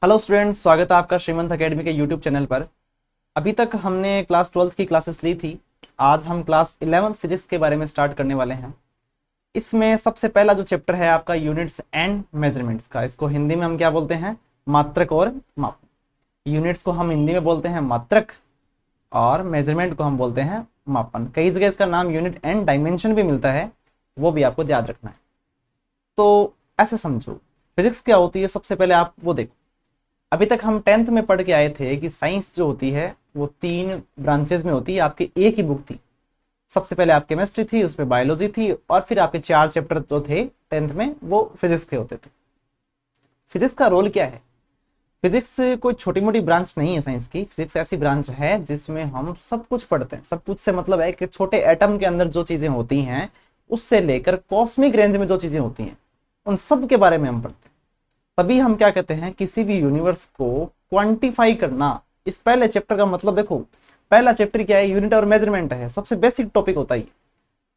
Hello students, स्वागत है आपका श्रीमंत एकेडमी के यूट्यूब चैनल पर। अभी तक हमने क्लास 12th की क्लासेस ली थी। आज हम क्लास 11th फिजिक्स के बारे में स्टार्ट करने वाले हैं। इसमें सबसे पहला जो चैप्टर है आपका यूनिट्स एंड मेजरमेंट्स का, इसको हिंदी में हम क्या बोलते हैं? मात्रक और माप। यूनिट्स को हम हिंदी में बोलते हैं मात्रक और मेजरमेंट को हम बोलते हैं मापन। कई जगह इसका नाम यूनिट एंड डायमेंशन भी मिलता है, वो भी आपको याद रखना है। तो ऐसे समझो फिजिक्स क्या होती है, सबसे पहले आप वो देखो। अभी तक हम 10th में पढ़ के आए थे कि साइंस जो होती है वो 3 ब्रांचेज में होती है। आपकी एक ही बुक थी, सबसे पहले आप केमिस्ट्री थी, उसमें बायोलॉजी थी और फिर आपके 4 चैप्टर जो थे 10th में वो फिजिक्स के होते थे। फिजिक्स का रोल क्या है? फिजिक्स कोई छोटी मोटी ब्रांच नहीं है साइंस की। फिजिक्स ऐसी ब्रांच है जिसमें हम सब कुछ पढ़ते हैं। सब कुछ से मतलब है कि छोटे एटम के अंदर जो चीजें होती हैं उससे लेकर कॉस्मिक रेंज में जो चीजें होती हैं उन सब के बारे में हम पढ़ते हैं। तभी हम क्या कहते हैं, किसी भी यूनिवर्स को क्वांटिफाई करना। इस पहले चैप्टर का मतलब देखो, पहला चैप्टर क्या है? यूनिट और मेजरमेंट है, सबसे बेसिक टॉपिक होता है।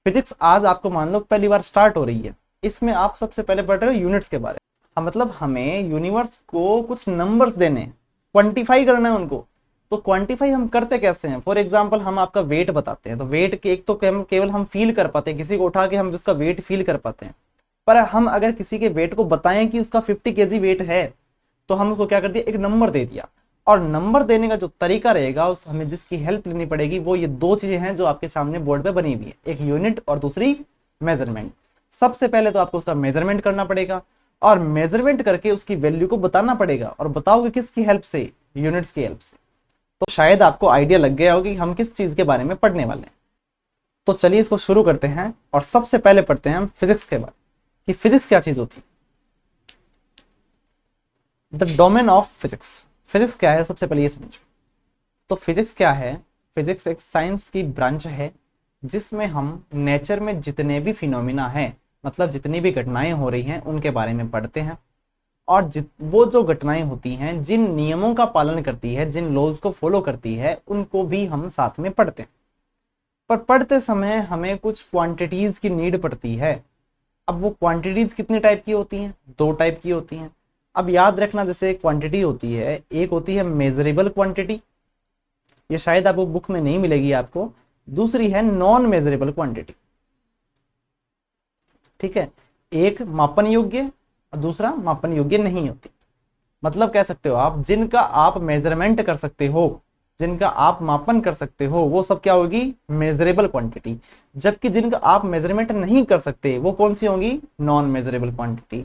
फिजिक्स आज आपको मान लो पहली बार स्टार्ट हो रही है, इसमें आप सबसे पहले पढ़ रहे हो यूनिट्स के बारे में। मतलब हमें यूनिवर्स को कुछ नंबर्स देने, क्वांटिफाई करना है उनको। तो क्वांटिफाई हम करते कैसे हैं? फॉर एग्जाम्पल हम आपका वेट बताते हैं, तो वेट के एक तो केवल हम फील कर पाते हैं, किसी को उठा के हम उसका वेट फील कर पाते हैं। पर हम अगर किसी के वेट को बताएं कि उसका 50 kg वेट है, तो हम उसको क्या कर दिया, एक नंबर दे दिया। और नंबर देने का जो तरीका रहेगा उस हमें जिसकी हेल्प लेनी पड़ेगी वो ये 2 चीजें हैं जो आपके सामने बोर्ड पे बनी हुई है, एक यूनिट और दूसरी मेजरमेंट। सबसे पहले तो आपको उसका मेजरमेंट करना पड़ेगा और मेजरमेंट करके उसकी वैल्यू को बताना पड़ेगा। और बताओगे किसकी हेल्प से? यूनिट्स की हेल्प से। तो शायद आपको आइडिया लग गया होगा कि हम किस चीज के बारे में पढ़ने वाले हैं। तो चलिए इसको शुरू करते हैं और सबसे पहले पढ़ते हैं हम फिजिक्स के बारे में कि फिजिक्स क्या चीज होती है। The domain of physics. Physics क्या है सबसे पहले ये समझो। तो फिजिक्स क्या है? फिजिक्स एक साइंस की ब्रांच है जिसमें हम नेचर में जितने भी फिनोमिना हैं, मतलब जितनी भी घटनाएं हो रही हैं उनके बारे में पढ़ते हैं। और वो जो घटनाएं होती हैं जिन नियमों का पालन करती है, जिन लॉज को फॉलो करती है, उनको भी हम साथ में पढ़ते हैं। पर पढ़ते समय हमें कुछ क्वांटिटीज की नीड पड़ती है। अब वो क्वांटिटीज कितने टाइप की होती हैं? 2 टाइप की होती हैं। अब याद रखना, जैसे क्वांटिटी होती है, एक होती है मेजरेबल क्वांटिटी, ये शायद आपको बुक में नहीं मिलेगी आपको। दूसरी है नॉन मेजरेबल क्वांटिटी। ठीक है, एक मापन योग्य और दूसरा मापन योग्य नहीं होती। मतलब कह सकते हो आप, जिनका आप मेजरमेंट कर सकते हो, जिनका आप मापन कर सकते हो, वो सब क्या होगी? Measurable quantity. जबकि जिनका आप मेजरमेंट नहीं कर सकते वो कौन सी होंगी? Non measurable quantity.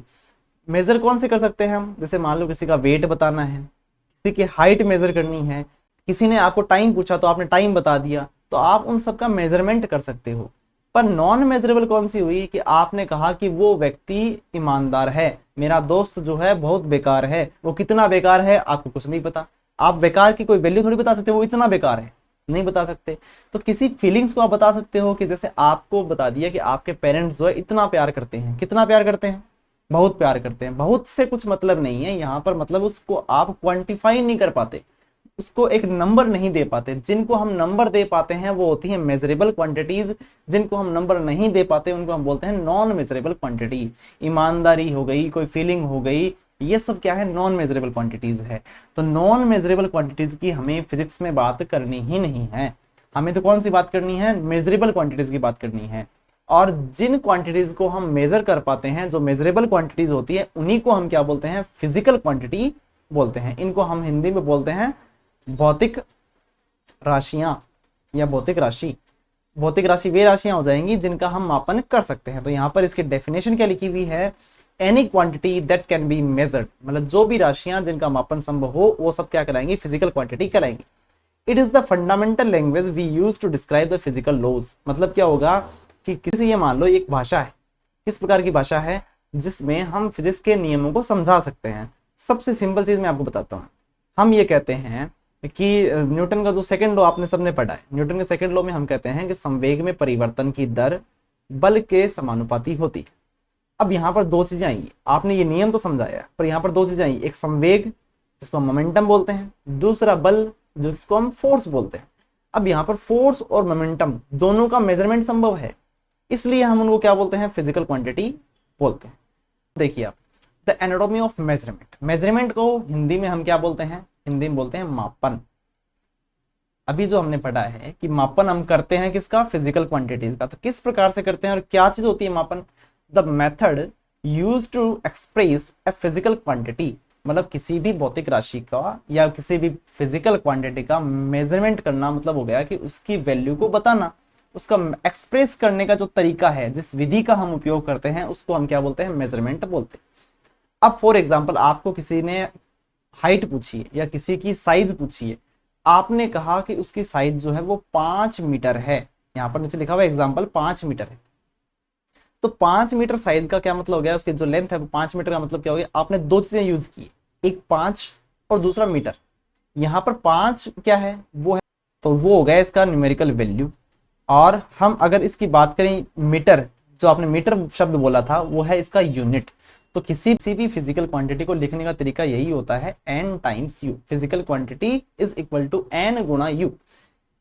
मेजर कौन से कर सकते हैं हम? जैसे मान लो किसी का वेट बताना है, किसी की हाइट मेजर करनी है, किसी ने आपको टाइम पूछा तो आपने टाइम बता दिया, तो आप उन सब का मेजरमेंट कर सकते हो। पर नॉन मेजरेबल कौन सी हुई कि आपने कहा कि वो व्यक्ति ईमानदार है, मेरा दोस्त जो है बहुत बेकार है। वो कितना बेकार है आपको कुछ नहीं पता। आप बेकार की कोई वैल्यू थोड़ी बता सकते हो, वो इतना बेकार है, नहीं बता सकते। तो किसी फीलिंग्स को आप बता सकते हो कि जैसे आपको बता दिया कि आपके पेरेंट्स जो है इतना प्यार करते हैं। कितना प्यार करते हैं? बहुत प्यार करते हैं। बहुत से कुछ मतलब नहीं है यहाँ पर, मतलब उसको आप क्वांटिफाई नहीं कर पाते, उसको एक नंबर नहीं दे पाते। जिनको हम नंबर दे पाते हैं वो होती है मेजरेबल क्वांटिटीज, जिनको हम नंबर नहीं दे पाते उनको हम बोलते हैं नॉन मेजरेबल क्वांटिटी। ईमानदारी हो गई, कोई फीलिंग हो गई, ये सब क्या है? नॉन मेजरेबल क्वांटिटीज है। तो नॉन मेजरेबल क्वांटिटीज की हमें फिजिक्स में बात करनी ही नहीं है। हमें तो कौन सी बात करनी है? मेजरेबल क्वांटिटीज की बात करनी है। और जिन क्वांटिटीज को हम मेजर कर पाते हैं, जो मेजरेबल क्वांटिटीज होती है, उन्हीं को हम क्या बोलते हैं? फिजिकल क्वांटिटी बोलते हैं। इनको हम हिंदी में बोलते हैं भौतिक राशियां या भौतिक राशि। भौतिक राशि वे राशियां हो जाएंगी जिनका हम मापन कर सकते हैं। तो यहाँ पर इसकी डेफिनेशन क्या लिखी हुई है? Any quantity that can be measured, मतलब जो भी राशियां जिनका मापन संभव हो वो सब क्या कहलाएंगी? फिजिकल क्वांटिटी कहलाएंगी। It is the fundamental language we use to describe the physical laws. मतलब क्या होगा कि किसी, ये मान लो एक भाषा है, किस प्रकार की भाषा है? जिसमें हम फिजिक्स के नियमों को समझा सकते हैं। सबसे सिंपल चीज मैं आपको बताता हूँ। हम ये कहते हैं कि न्यूटन का जो सेकंड लॉ आपने सबने पढ़ा है, न्यूटन के सेकंड लॉ में हम कहते हैं कि संवेग में परिवर्तन की दर बल के समानुपाती होती है। अब यहाँ पर 2 चीजें आई, आपने ये नियम तो समझाया, पर यहाँ पर 2 चीजें आई, एक संवेग जिसको हम मोमेंटम बोलते हैं, दूसरा बल जिसको हम फोर्स बोलते हैं। अब यहाँ पर फोर्स और मोमेंटम दोनों का मेजरमेंट संभव है, इसलिए हम उनको क्या बोलते हैं? फिजिकल क्वांटिटी बोलते हैं। देखिए आप, the anatomy of measurement. Measurement को हिंदी में हम क्या बोलते हैं? हिंदी में बोलते हैं मापन। अभी जो हमने पढ़ा है कि मापन हम करते हैं किसका? फिजिकल क्वांटिटीज का। तो किस प्रकार से करते हैं और क्या चीज होती है मापन? The method used to express a physical quantity, मतलब किसी भी भौतिक राशि का या किसी भी फिजिकल क्वांटिटी का मेजरमेंट करना, मतलब हो गया कि उसकी वैल्यू को बताना, उसका एक्सप्रेस करने का जो तरीका है, जिस विधि का हम उपयोग करते हैं, उसको हम क्या बोलते हैं? मेजरमेंट बोलते हैं। अब फॉर एग्जाम्पल आपको किसी ने हाइट पूछी है या किसी की साइज पूछी है, आपने कहा कि उसकी साइज जो है वो 5 मीटर है, यहाँ पर नीचे लिखा हुआ एग्जाम्पल 5 मीटर है। तो 5 मीटर साइज का क्या मतलब हो गया? उसकी जो लेंथ है वो 5 मीटर का मतलब क्या हो गया? आपने दो चीजें यूज की, एक 5 और दूसरा मीटर। यहाँ पर 5 क्या है? वो है, तो वो हो गया इसका न्यूमेरिकल वैल्यू। और हम अगर इसकी बात करें मीटर, जो आपने मीटर शब्द बोला था वो है इसका यूनिट। तो किसी भी फिजिकल क्वांटिटी को लिखने का तरीका यही होता है, n times u। Physical quantity is equal to n गुणा u।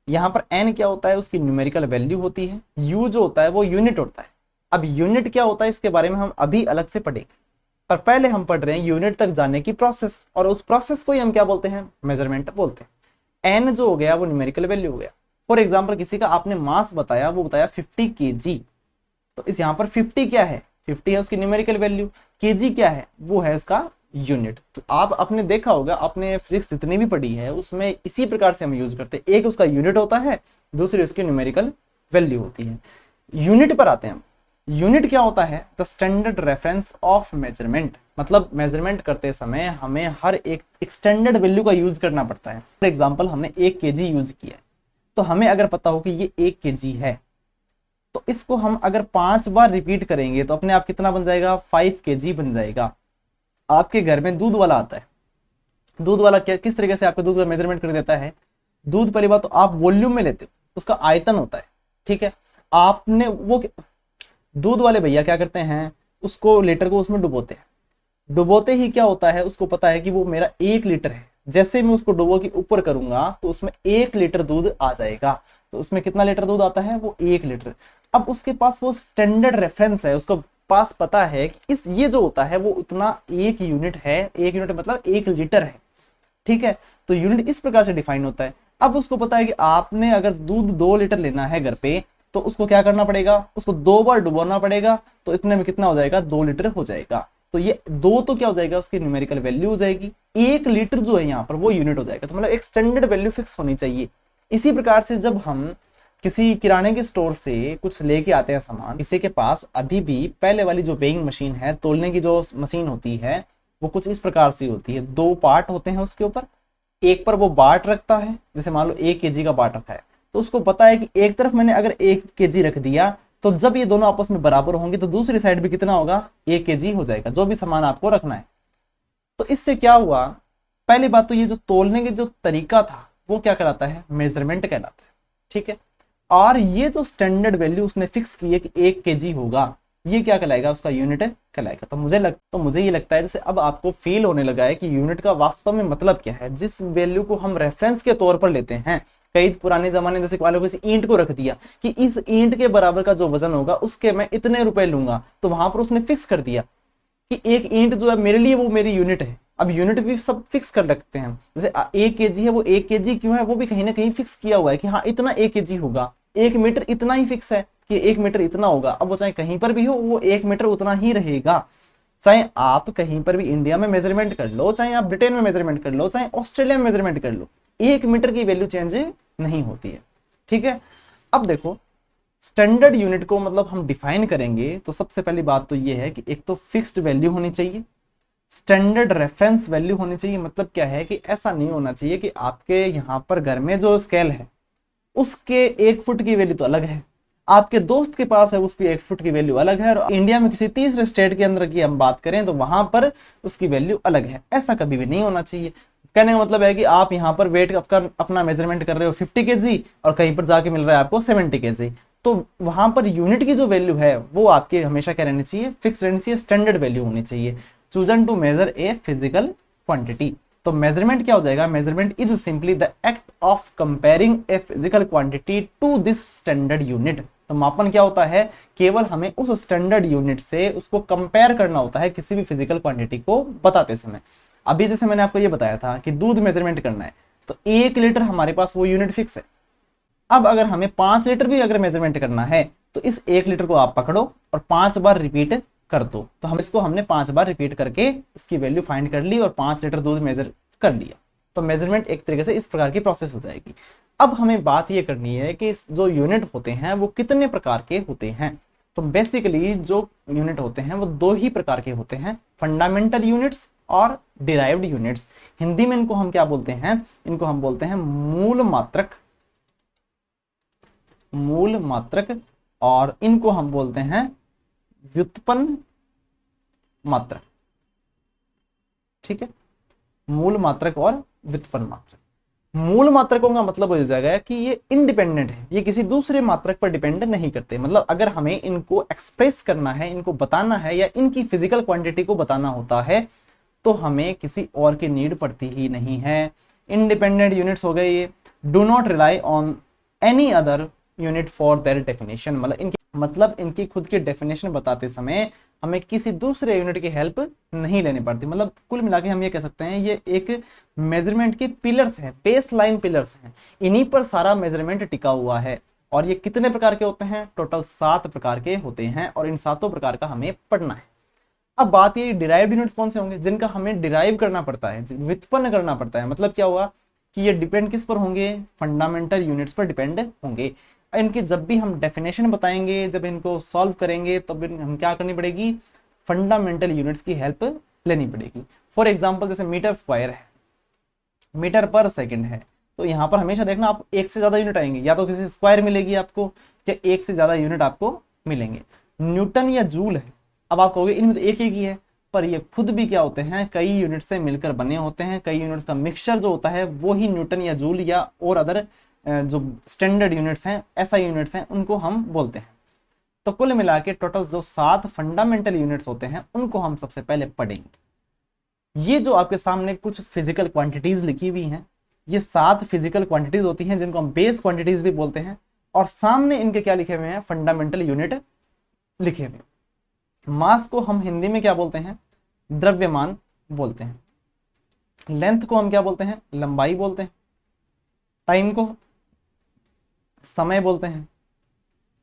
यहाँ पर n क्या होता है? उसकी न्यूमेरिकल वैल्यू होती है। u जो होता है वो यूनिट होता है। अब यूनिट क्या होता है इसके बारे में हम अभी अलग से पढ़ेंगे, पर पहले हम पढ़ रहे हैं यूनिट तक जाने की प्रोसेस, और उस प्रोसेस को ही हम क्या बोलते हैं? मेजरमेंट बोलते हैं। n जो हो गया वो न्यूमेरिकल वैल्यू हो गया। फॉर एग्जाम्पल किसी का आपने मास बताया, वो बताया 50 kg, तो इस यहाँ पर 50 क्या है? 50 है उसकी न्यूमेरिकल वैल्यू। kg क्या है? वो है उसका यूनिट। तो आप आपने देखा होगा, आपने फिजिक्स जितनी भी पढ़ी है उसमें इसी प्रकार से हम यूज करते हैं। एक उसका यूनिट होता है, दूसरी उसकी न्यूमेरिकल वैल्यू होती है। यूनिट पर आते हैं हम। यूनिट क्या होता है? The standard reference of measurement, मतलब मेजरमेंट करते समय हमें हर एक स्टैंडर्ड वैल्यू का यूज करना पड़ता है। फॉर एग्जाम्पल हमने 1 kg यूज किया है, तो हमें अगर पता हो कि ये 1 kg है, तो इसको हम अगर 5 बार रिपीट करेंगे तो अपने आप कितना बन जाएगा? 5 kg बन जाएगा। आपके घर में दूध वाला आता है, दूध वाला क्या किस तरीके से आपको दूध का मेजरमेंट कर देता है? दूध पहली बात तो आप वॉल्यूम में लेते हो, उसका आयतन होता है, ठीक है। आपने वो दूध वाले भैया क्या करते हैं? उसको लीटर को उसमें डुबोते हैं। डुबोते ही क्या होता है? उसको पता है कि वो मेरा 1 लीटर है। जैसे मैं उसको डुबो के ऊपर करूंगा तो उसमें 1 लीटर दूध आ जाएगा। तो उसमें कितना लीटर दूध आता है? वो 1 लीटर। अब उसके पास वो स्टैंडर्ड रेफरेंस है, उसको पास पता है कि इस ये जो होता है वो उतना 1 यूनिट है। 1 यूनिट मतलब 1 लीटर है, ठीक है। तो यूनिट इस प्रकार से डिफाइन होता है। अब उसको पता है कि आपने अगर दूध 2 लीटर लेना है घर पे, तो उसको क्या करना पड़ेगा? उसको 2 बार डुबोना पड़ेगा। तो इतने में कितना हो जाएगा? 2 लीटर हो जाएगा। तो ये 2 तो क्या हो जाएगा? उसकी न्यूमेरिकल वैल्यू हो जाएगी। 1 लीटर जो है यहाँ पर वो यूनिट हो जाएगा। तो मतलब एक स्टैंडर्ड वैल्यू फिक्स होनी चाहिए। इसी प्रकार से जब हम किसी किराने के स्टोर से कुछ लेके आते हैं सामान, किसी के पास अभी भी पहले वाली जो वेइंग मशीन है, तोलने की जो मशीन होती है, वो कुछ इस प्रकार से होती है। 2 पार्ट होते हैं उसके ऊपर। एक पर वो बाट रखता है, जैसे मान लो 1 kg का बाट रखा है, तो उसको पता है कि एक तरफ मैंने अगर 1 kg रख दिया तो जब ये दोनों आपस में बराबर होंगे तो दूसरी साइड भी कितना होगा? 1 kg हो जाएगा, जो भी सामान आपको रखना है। तो इससे क्या हुआ? पहली बात तो ये जो तोलने के जो तरीका था वो क्या कहलाता है? मेजरमेंट कहलाता है, ठीक है। और ये जो स्टैंडर्ड वैल्यू उसने फिक्स की है कि 1 kg होगा, ये क्या कहलाएगा? उसका यूनिट कहलाएगा। तो मुझे ये लगता है जैसे अब आपको फील होने लगा है कि यूनिट का वास्तव में मतलब क्या है। जिस वैल्यू को हम रेफरेंस के तौर पर लेते हैं, कई पुराने जमाने में जैसे वालों किसी ईंट को रख दिया कि इस ईंट के बराबर का जो वजन होगा उसके मैं इतने रुपए लूंगा, तो वहां पर उसने फिक्स कर दिया कि 1 ईंट जो है मेरे लिए वो मेरी यूनिट है। अब यूनिट भी सब फिक्स कर रखते हैं। जैसे 1 kg है, वो 1 kg क्यों है? वो भी कहीं ना कहीं फिक्स किया हुआ है कि हाँ इतना 1 kg होगा। 1 मीटर इतना ही फिक्स है कि 1 मीटर इतना होगा। अब वो चाहे कहीं पर भी हो, वो 1 मीटर उतना ही रहेगा। चाहे आप कहीं पर भी इंडिया में मेजरमेंट कर लो, चाहे आप ब्रिटेन में मेजरमेंट कर लो, चाहे ऑस्ट्रेलिया में मेजरमेंट कर लो, 1 मीटर की वैल्यू चेंज नहीं होती है, ठीक है। अब देखो स्टैंडर्ड यूनिट को मतलब हम डिफाइन करेंगे तो सबसे पहली बात तो ये है कि एक तो फिक्स्ड वैल्यू होनी चाहिए, स्टैंडर्ड रेफरेंस वैल्यू होनी चाहिए। मतलब क्या है कि ऐसा नहीं होना चाहिए कि आपके यहाँ पर घर में जो स्केल है उसके 1 फुट की वैल्यू तो अलग है, आपके दोस्त के पास है उसकी 1 फुट की वैल्यू अलग है, और इंडिया में किसी तीसरे स्टेट के अंदर की हम बात करें तो वहां पर उसकी वैल्यू अलग है। ऐसा कभी भी नहीं होना चाहिए। कहने का मतलब है कि आप यहाँ पर वेट अपना मेजरमेंट कर रहे हो 50 kg और कहीं पर जाके मिल रहा है आपको 70 kg, तो वहां पर यूनिट की जो वैल्यू है वो आपके हमेशा क्या रहनी चाहिए? फिक्स रहनी चाहिए, स्टैंडर्ड वैल्यू होनी चाहिए। Chosen to measure a physical quantity. तो मेजरमेंट क्या हो जाएगा? Measurement is simply the act of comparing a physical quantity to this standard unit. तो मापन क्या होता है, केवल हमें उस स्टैंडर्ड यूनिट से उसको कंपेयर करना होता है किसी भी फिजिकल क्वांटिटी को बताते समय। अभी जैसे मैंने आपको ये बताया था कि दूध मेजरमेंट करना है, तो 1 लीटर हमारे पास वो यूनिट फिक्स है। अब अगर हमें 5 लीटर भी अगर मेजरमेंट करना है, तो इस 1 लीटर को आप पकड़ो और 5 बार रिपीट कर दो। तो हमने 5 बार रिपीट करके इसकी वैल्यू फाइंड कर ली और 5 लीटर दूध मेजर कर लिया। तो मेजरमेंट एक तरीके से इस प्रकार की प्रोसेस हो जाएगी। अब हमें बात ये करनी है कि जो यूनिट होते हैं वो कितने प्रकार के होते हैं। तो बेसिकली जो यूनिट होते हैं वो 2 ही प्रकार के होते हैं, फंडामेंटल यूनिट्स और डिराइव्ड यूनिट्स। हिंदी में इनको हम क्या बोलते हैं, इनको हम बोलते हैं मूल मात्रक, और इनको हम बोलते हैं व्युत्पन्न मात्रक। ठीक है, मूल मात्रक और व्युत्पन्न मात्रक। मूल मात्रकों का मतलब हो जाएगा कि ये इंडिपेंडेंट है, ये किसी दूसरे मात्रक पर डिपेंड नहीं करते। मतलब अगर हमें इनको एक्सप्रेस करना है, इनको बताना है या इनकी फिजिकल क्वांटिटी को बताना होता है, तो हमें किसी और की नीड पड़ती ही नहीं है। इंडिपेंडेंट यूनिट्स हो गए ये, do not rely on any other unit for their definition. मतलब इनकी खुद की डेफिनेशन बताते समय हमें किसी दूसरे यूनिट की हेल्प नहीं लेनी पड़ती। मतलब कुल मिला के हम ये कह सकते हैं ये एक मेजरमेंट के पिलर्स हैं, बेस लाइन पिलर्स हैं, इन्हीं पर सारा मेजरमेंट टिका हुआ है। और ये कितने प्रकार के होते हैं, टोटल 7 प्रकार के होते हैं, और इन 7 प्रकार का हमें पढ़ना है। अब बात ये डिराइव्ड यूनिट्स कौन से होंगे, जिनका हमें डिराइव करना पड़ता है, व्युत्पन्न करना पड़ता है। मतलब क्या हुआ कि ये डिपेंड किस पर होंगे, फंडामेंटल यूनिट्स पर डिपेंड होंगे। इनकी जब भी हम डेफिनेशन बताएंगे, जब इनको सॉल्व करेंगे, तब हम क्या करनी पड़ेगी, फंडामेंटल यूनिट्स की हेल्प लेनी पड़ेगी। फॉर एग्जांपल जैसे मीटर स्क्वायर है, मीटर पर सेकंड है, तो यहाँ पर हमेशा देखना आप एक से ज्यादा यूनिट आएंगे, या तो किसी स्क्वायर मिलेगी आपको या एक से ज्यादा यूनिट आपको मिलेंगे। न्यूटन या जूल है, अब आप कहोगे इनमें तो एक ही है, पर ये खुद भी क्या होते हैं, कई यूनिट से मिलकर बने होते हैं। कई यूनिट्स का मिक्सचर जो होता है वो ही न्यूटन या जूल या और अदर जो स्टैंडर्ड यूनिट्स हैं, ऐसा यूनिट्स हैं, उनको हम बोलते हैं। तो कुल मिला के टोटल जो 7 फंडामेंटल यूनिट्स होते हैं उनको हम सबसे पहले पढ़ेंगे। ये जो आपके सामने कुछ फिजिकल क्वांटिटीज लिखी हुई हैं, ये 7 फिजिकल क्वांटिटीज होती हैं जिनको हम बेस क्वांटिटीज भी बोलते हैं, और सामने इनके क्या लिखे हुए हैं, फंडामेंटल यूनिट लिखे हुए। मास को हम हिंदी में क्या बोलते हैं, द्रव्यमान बोलते हैं। लेंथ को हम क्या बोलते हैं, लंबाई बोलते हैं। टाइम को समय बोलते हैं।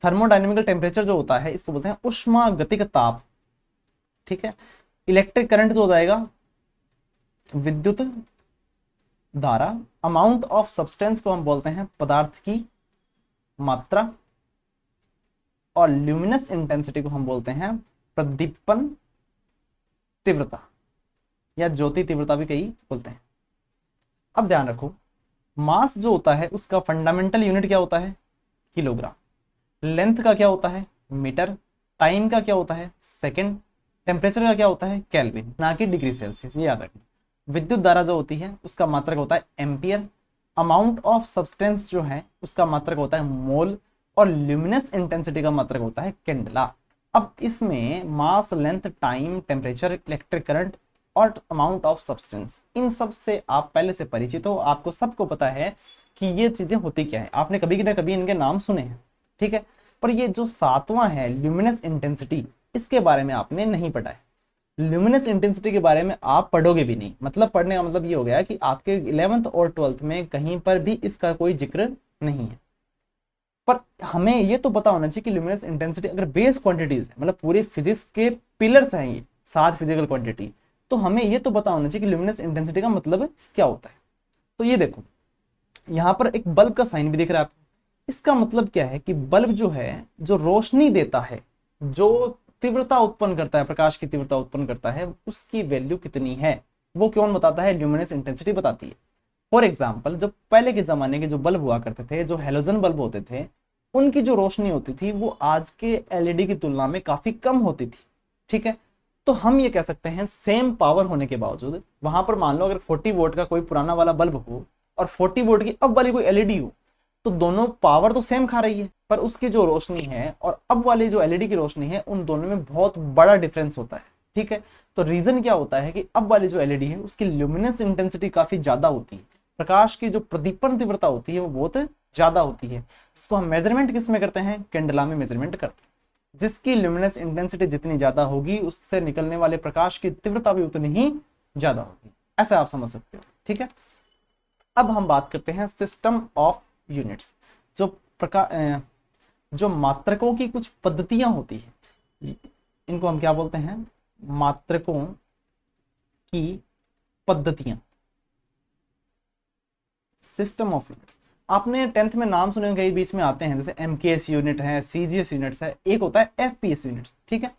थर्मोडायनेमिकल टेम्परेचर जो होता है इसको बोलते हैं उष्मागतिक ताप। ठीक है, इलेक्ट्रिक करंट जो हो जाएगा विद्युत धारा। अमाउंट ऑफ सब्सटेंस को हम बोलते हैं पदार्थ की मात्रा, और ल्यूमिनस इंटेंसिटी को हम बोलते हैं प्रदीपन तीव्रता, या ज्योति तीव्रता भी कई बोलते हैं। अब ध्यान रखो, मास जो होता है उसका फंडामेंटल यूनिट क्या होता है, किलोग्राम। लेंथ का क्या होता है, मीटर। टाइम का क्या होता है, सेकंड। टेम्परेचर का क्या होता है, केल्विन, ना कि डिग्री सेल्सियस, ये याद रखना। विद्युत धारा जो होती है उसका मात्रक होता है एम्पियर। अमाउंट ऑफ सब्सटेंस जो है उसका मात्रक होता है मोल, और ल्यूमिनस इंटेंसिटी का मात्रक होता है कैंडेला। अब इसमें mass, length, time, temperature, electric current और अमाउंट ऑफ सब्सटेंस, इन सब से आप पहले से परिचित हो, आपको सबको पता है कि ये चीजें होती क्या है, आपने कभी ना कभी इनके नाम सुने हैं। ठीक है, पर ये जो 7वां है ल्यूमिनस इंटेंसिटी, इसके बारे में आपने नहीं पढ़ा है। ल्यूमिनस इंटेंसिटी के बारे में आप पढ़ोगे भी नहीं। मतलब पढ़ने का मतलब ये हो गया कि आपके 11th और 12th में कहीं पर भी इसका कोई जिक्र नहीं है। पर हमें ये तो पता होना चाहिए कि ल्यूमिनस इंटेंसिटी अगर बेस क्वांटिटीज है, मतलब पूरे फिजिक्स के पिलर्स हैं ये 7 फिजिकल क्वांटिटी, तो हमें ये तो पता होना चाहिए कि ल्यूमिनस इंटेंसिटी का मतलब क्या होता है। तो ये देखो, यहाँ पर एक बल्ब का साइन भी दिख रहा है आपको। इसका मतलब क्या है कि बल्ब जो है, जो रोशनी देता है, जो तीव्रता उत्पन्न करता है, प्रकाश की तीव्रता उत्पन्न करता है, उसकी वैल्यू कितनी है वो कौन बताता है, ल्यूमिनस इंटेंसिटी बताती है। फॉर एग्जाम्पल, जब पहले के जमाने के जो बल्ब हुआ करते थे, जो हेलोजन बल्ब होते थे, उनकी जो रोशनी होती थी वो आज के एलईडी की तुलना में काफी कम होती थी। ठीक है, तो हम ये कह सकते हैं सेम पावर होने के बावजूद, वहां पर मान लो अगर 40 वोल्ट का कोई पुराना वाला बल्ब हो और 40 वोल्ट की अब वाली कोई एलईडी हो, तो दोनों पावर तो सेम खा रही है, पर उसकी जो रोशनी है और अब वाली जो एलईडी की रोशनी है, उन दोनों में बहुत बड़ा डिफरेंस होता है। ठीक है, तो रीजन क्या होता है कि अब वाली जो एलईडी है उसकी ल्यूमिनस इंटेंसिटी काफी ज्यादा होती है, प्रकाश की जो प्रदीपन तीव्रता होती है वो बहुत ज्यादा होती है। इसको हम मेजरमेंट किस में करते हैं, कैंडेला में मेजरमेंट करते हैं। जिसकी ल्यूमिनस इंटेंसिटी जितनी ज्यादा होगी उससे निकलने वाले प्रकाश की तीव्रता भी उतनी ही ज्यादा होगी, ऐसा आप समझ सकते हो। ठीक है, अब हम बात करते हैं सिस्टम ऑफ यूनिट्स। जो जो मात्रकों की कुछ पद्धतियां होती है, इनको हम क्या बोलते हैं, मात्रकों की पद्धतियां, सिस्टम ऑफ यूनिट्स। आपने 10th में नाम सुने होंगे, बीच में आते हैं, जैसे एमकेएस यूनिट है, सीजीएस यूनिट्स है, एक होता है एफपीएस यूनिट्स। ठीक है,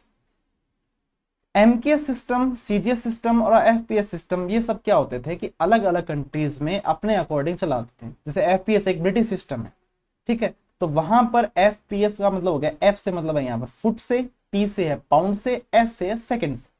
एमकेएस सिस्टम, सीजीएस सिस्टम और एफपीएस सिस्टम, ये सब क्या होते थे कि अलग अलग कंट्रीज में अपने अकॉर्डिंग चलाते थे। जैसे एफपीएस एक ब्रिटिश सिस्टम है, ठीक है, तो वहां पर एफपीएस का मतलब हो गया, एफ से मतलब है यहाँ पर फुट से, पी से है पाउंड से, एस से है सेकंड से।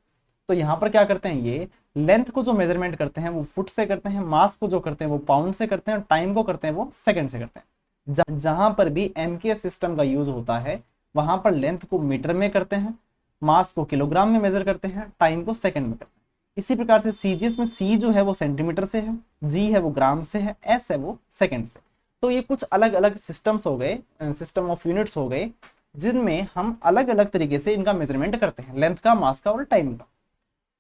तो यहाँ पर क्या करते हैं, ये लेंथ को जो मेजरमेंट करते हैं वो फुट से करते हैं, मास को जो करते हैं वो पाउंड से करते हैं, और टाइम को करते हैं वो सेकंड से करते हैं। जहां पर भी एमकेएस सिस्टम का यूज होता है वहां पर लेंथ को मीटर में करते हैं, मास को किलोग्राम में मेजर करते हैं, टाइम को सेकंड में करते हैं। इसी प्रकार से सीजीएस में सी जो है वो सेंटीमीटर से है, जी है वो ग्राम से है, एस है वो सेकंड से। तो ये कुछ अलग अलग सिस्टम्स हो गए, सिस्टम ऑफ यूनिट्स हो गए, जिनमें हम अलग अलग तरीके से इनका मेजरमेंट करते हैं, लेंथ का, मास का और टाइम का।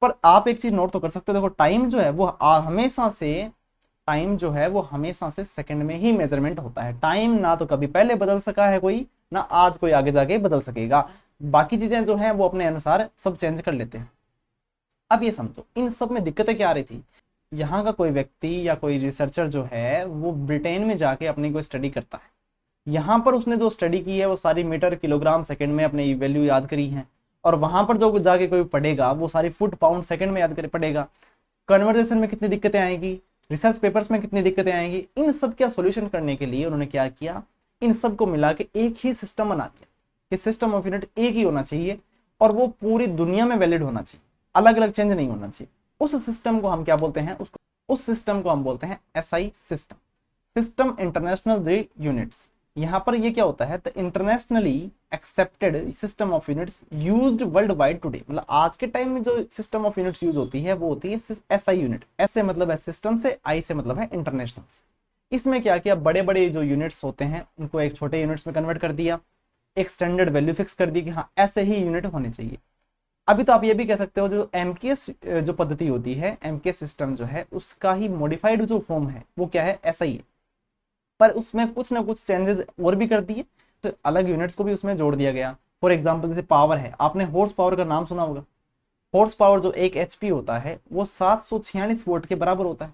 पर आप एक चीज नोट तो कर सकते हो, देखो टाइम जो है वो हमेशा से, टाइम जो है वो हमेशा से सेकंड में ही मेजरमेंट होता है। टाइम ना तो कभी पहले बदल सका है कोई, ना आज कोई आगे जाके बदल सकेगा। बाकी चीजें जो हैं वो अपने अनुसार सब चेंज कर लेते हैं। अब ये समझो इन सब में दिक्कतें क्या आ रही थी। यहाँ का कोई व्यक्ति या कोई रिसर्चर जो है वो ब्रिटेन में जाके अपनी कोई स्टडी करता है, यहाँ पर उसने जो स्टडी की है वो सारी मीटर, किलोग्राम, सेकंड में अपनी वैल्यू याद करी है, और वहां पर जो जाके कोई पढ़ेगा वो सारी फुट, पाउंड, सेकंड में याद कर पढ़ेगा। कन्वर्सेशन में कितनी दिक्कतें आएंगी, रिसर्च पेपर्स में कितनी दिक्कतें आएंगी, इन सब का सॉल्यूशन करने के लिए उन्होंने क्या किया, इन सब को मिला के एक ही सिस्टम बना दिया कि सिस्टम ऑफ यूनिट एक ही होना चाहिए और वो पूरी दुनिया में वैलिड होना चाहिए, अलग अलग चेंज नहीं होना चाहिए। उस सिस्टम को हम क्या बोलते हैं, उस सिस्टम को हम बोलते हैं SI system, system international units. यहाँ पर ये क्या होता है, the internationally accepted system of units used world wide today. मतलब आज के टाइम में जो सिस्टम ऑफ यूनिट्स यूज होती है वो होती है एसआई यूनिट। एस से मतलब है सिस्टम से, आई से मतलब है इंटरनेशनल से। इसमें क्या किया, बड़े बड़े जो यूनिट्स होते हैं उनको एक छोटे यूनिट्स में कन्वर्ट कर दिया, एक स्टैंडर्ड वैल्यू फिक्स कर दी कि हाँ ऐसे ही यूनिट होने चाहिए। अभी तो आप ये भी कह सकते हो जो एमकेएस जो पद्धति होती है, एमकेएस सिस्टम जो है उसका ही मॉडिफाइड जो फॉर्म है वो क्या है, एसआई है। पर उसमें कुछ ना कुछ चेंजेस और भी कर दिए, तो अलग यूनिट्स को भी उसमें जोड़ दिया गया। फॉर एग्जांपल जैसे पावर है, आपने हॉर्स पावर का नाम सुना होगा। हॉर्स पावर जो एक एचपी होता है वो 746 वोल्ट के बराबर होता है।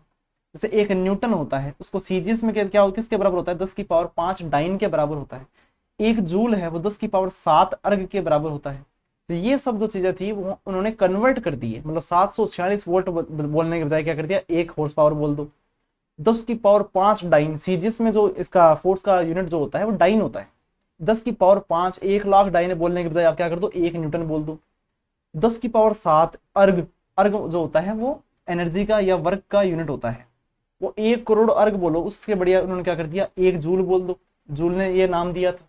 जैसे एक न्यूटन होता है उसको सीजीएस में क्या किसके बराबर होता है, 10 की पावर 5 डाइन के बराबर होता है। एक जूल है वो 10 की पावर 7 अर्ग के बराबर होता है। तो ये सब जो चीजें थी वो उन्होंने कन्वर्ट कर दी है, मतलब 746 वोल्ट बोलने के बजाय क्या कर दिया, एक हॉर्स पावर बोल दो। 10 की पावर 5 डाइन, सीजीएस में जो इसका फोर्स का यूनिट जो होता है वो डाइन होता है। 10 की पावर 5, 1,00,000 डाइन बोलने के बजाय आप क्या कर दो, 1 न्यूटन बोल दो। 10 की पावर 7 अर्ग, अर्ग जो होता है वो एनर्जी का या वर्क का यूनिट होता है, वो 1 करोड़ अर्ग बोलो, उसके बढ़िया उन्होंने क्या कर दिया, 1 जूल बोल दो, जूल ने ये नाम दिया था।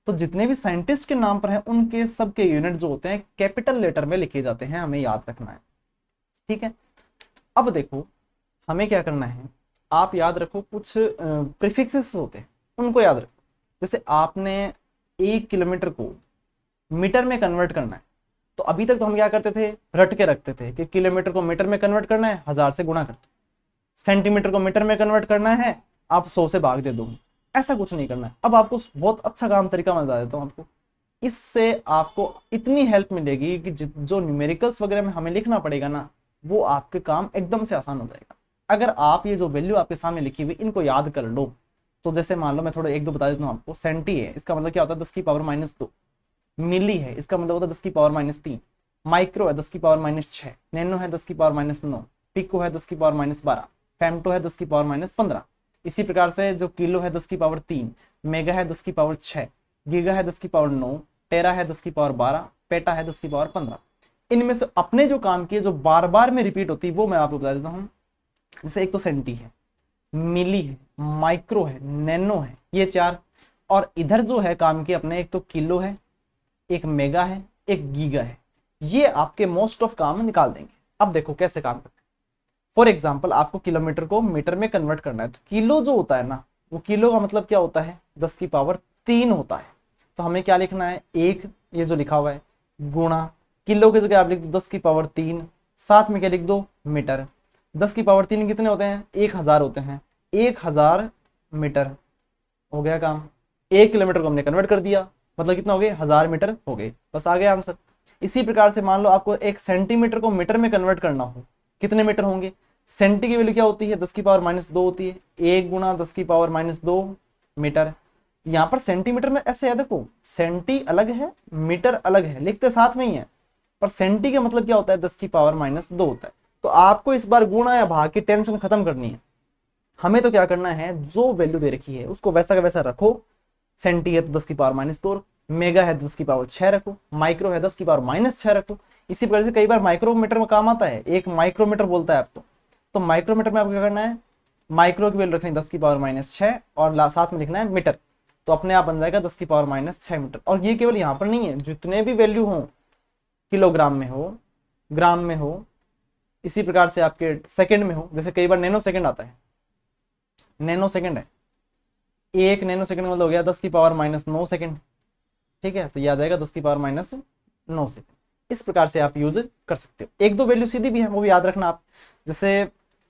तो जितने भी साइंटिस्ट के नाम पर है उनके सबके यूनिट जो होते हैं कैपिटल लेटर में लिखे जाते हैं, हमें याद रखना है। ठीक है, अब देखो हमें क्या करना है, आप याद रखो कुछ प्रीफिक्सेस होते हैं उनको याद रखो। जैसे आपने 1 किलोमीटर को मीटर में कन्वर्ट करना है, तो अभी तक तो हम क्या करते थे, रट के रखते थे कि किलोमीटर को मीटर में कन्वर्ट करना है 1000 से गुणा कर दो, सेंटीमीटर को मीटर में कन्वर्ट करना है आप 100 से भाग दे दो। ऐसा कुछ नहीं करना है। अब आपको बहुत अच्छा काम तरीका मैं बता देता हूँ आपको, इससे आपको इतनी हेल्प मिलेगी कि जो न्यूमेरिकल्स वगैरह में हमें लिखना पड़ेगा ना, वो आपके काम एकदम से आसान हो जाएगा। अगर आप ये जो वैल्यू आपके सामने लिखी हुई इनको याद कर लो, तो जैसे मान लो मैं थोड़ा 1-2 बता देता हूँ आपको। सेंटी है, इसका मतलब क्या होता है 10 की पावर -2। मिली है, इसका मतलब होता है 10 की पावर -3। माइक्रो है 10 की पावर -6। नैनो है 10 की पावर -9। पिको है 10 की पावर -12। फेम्टो है 10 की पावर -15। इसी प्रकार से जो किलो है 10 की पावर 3। मेगा है 10 की पावर 6। गीगा है 10 की पावर 9। टेरा है 10 की पावर 12। पेटा है 10 की पावर 15। इनमें से अपने जो काम किए जो बार बार में रिपीट होती है वो मैं आपको बता देता हूँ। जैसे एक तो सेंटी है, मिली है, माइक्रो है, नैनो है, ये 4। और इधर जो है काम के अपने, एक तो किलो है, एक मेगा है, एक गीगा है। ये आपके मोस्ट ऑफ काम निकाल देंगे। अब देखो कैसे काम करते हैं। फॉर एग्जाम्पल आपको किलोमीटर को मीटर में कन्वर्ट करना है, तो किलो जो होता है ना वो किलो का मतलब क्या होता है, 10 की पावर 3 होता है। तो हमें क्या लिखना है, एक ये जो लिखा हुआ है गुणा किलो की जगह आप लिख दो 10 की पावर 3, साथ में क्या लिख दो मीटर। 10 की पावर 3 कितने होते हैं, 1000 होते हैं, 1000 मीटर हो गया काम। 1 किलोमीटर को हमने कन्वर्ट कर दिया, मतलब कितना हो गए 1000 मीटर हो गए, बस आ गया आंसर। इसी प्रकार से मान लो आपको 1 सेंटीमीटर को मीटर में कन्वर्ट करना हो, कितने मीटर होंगे, सेंटी की वैल्यू क्या होती है 10 की पावर -2 होती है, 1 गुणा 10 की पावर -2 मीटर। यहाँ पर सेंटीमीटर में ऐसे है, देखो सेंटी अलग है मीटर अलग है, लिखते साथ में ही है, पर सेंटी का मतलब क्या होता है 10 की पावर -2 होता है। तो आपको इस बार गुणा या भाग की टेंशन खत्म करनी है, हमें तो क्या करना है, जो वैल्यू दे रखी है उसको वैसा का वैसा रखो। सेंटी है तो 10 की पावर -2, मेगा है 10 की पावर 6 रखो, माइक्रो है 10 की पावर -6 रखो। इसी प्रकार से कई बार माइक्रोमीटर में काम आता है, एक माइक्रोमीटर बोलता है आपको, तो माइक्रोमीटर में आपको क्या करना है, माइक्रो की वैल्यू रखनी 10 की पावर -6 और साथ में लिखना है मीटर, तो अपने आप बन जाएगा 10 की पावर -6 मीटर। और ये केवल यहाँ पर नहीं है, जितने भी वैल्यू हो, किलोग्राम में हो, ग्राम में हो, इसी प्रकार से आपके सेकंड में हो, जैसे कई बार नैनो सेकंड आता है, नैनो सेकंड है, 1 नैनो सेकंड मतलब हो गया 10 की पावर -9 सेकंड, ठीक है, तो ये आ जाएगा 10 की पावर -9 सेकंड। इस प्रकार से आप यूज कर सकते हो। एक दो वैल्यू सीधी भी है, वो भी याद रखना आप, जैसे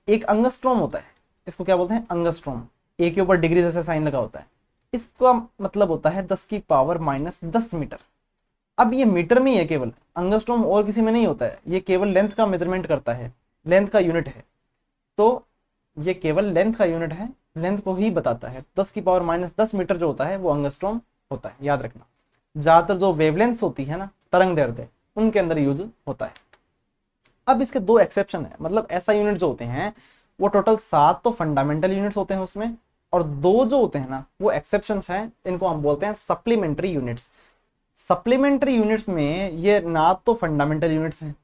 एक अंगस्ट्रोम होता है, इसको क्या बोलते हैं अंगस्ट्रोम, ए के ऊपर डिग्री जैसे साइन लगा होता है, इसका मतलब होता है 10 की पावर -10 मीटर। अब ये मीटर में ही है केवल, अंगस्ट्रोम और किसी में नहीं होता है, ये केवल लेंथ का मेजरमेंट करता है, लेंथ का यूनिट है, तो ये केवल लेंथ का यूनिट है, लेंथ को ही बताता है। 10 की पावर -10 मीटर जो होता है वो अंगस्ट्रोम होता है, याद रखना। ज्यादातर जो वेवलेंथ होती है ना, तरंग दैर्ध्य, उनके अंदर यूज होता है। अब इसके दो एक्सेप्शन है, मतलब ऐसा यूनिट जो होते हैं वो टोटल 7 तो फंडामेंटल यूनिट्स होते हैं उसमें, और 2 जो होते हैं ना वो एक्सेप्शंस हैं, इनको हम बोलते हैं सप्लीमेंट्री यूनिट्स। सप्लीमेंट्री यूनिट्स में ये ना तो फंडामेंटल यूनिट्स हैं,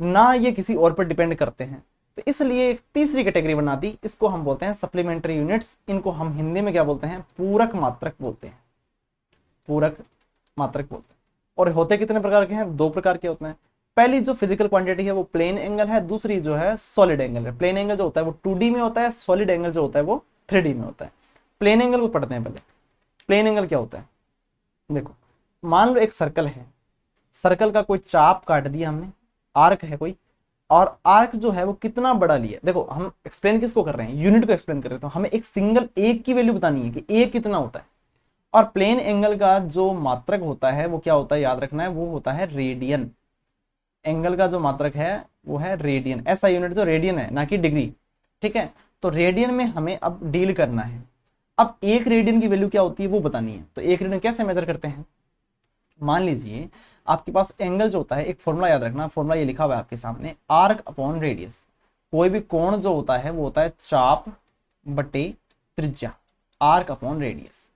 ना ये किसी और पर डिपेंड करते हैं, तो इसलिए एक तीसरी कैटेगरी बना दी, इसको हम बोलते हैं सप्लीमेंट्री यूनिट्स। इनको हम हिंदी में क्या बोलते हैं, पूरक मात्रक बोलते हैं, पूरक मात्रक बोलते हैं। और होते कितने प्रकार के हैं, 2 प्रकार के होते हैं। पहली जो फिजिकल क्वांटिटी है वो प्लेन एंगल है, दूसरी जो है सॉलिड एंगल है। प्लेन एंगल जो होता है वो 2D में होता है, सॉलिड एंगल जो होता है वो 3D में होता है। प्लेन एंगल को पढ़ते हैं पहले। प्लेन एंगल क्या होता है, देखो मान लो एक सर्कल है, सर्कल का कोई चाप काट दिया हमने, आर्क है कोई, और आर्क जो है वो कितना बड़ा लिया, देखो हम एक्सप्लेन किसको कर रहे हैं, यूनिट को एक्सप्लेन कर रहे हैं, तो हमें एक सिंगल एक की वैल्यू बतानी है कि एक कितना होता है। और प्लेन एंगल का जो मात्रक होता है वो क्या होता है, याद रखना है, वो होता है रेडियन। एंगल का जो मात्रक है वो है रेडियन, ऐसा यूनिट जो रेडियन है, ना कि डिग्री, ठीक है। तो रेडियन में हमें अब डील करना है। अब एक रेडियन की वैल्यू क्या होती है वो बतानी है, तो एक रेडियन कैसे मेजर करते हैं, मान लीजिए आपके पास एंगल जो होता है, एक फॉर्मूला याद रखना, फॉर्मूला ये लिखा हुआ है आपके सामने, आर्क अपॉन रेडियस। कोई भी कोण जो होता है वो होता है चाप बटे त्रिज्या, आर्क अपॉन रेडियस।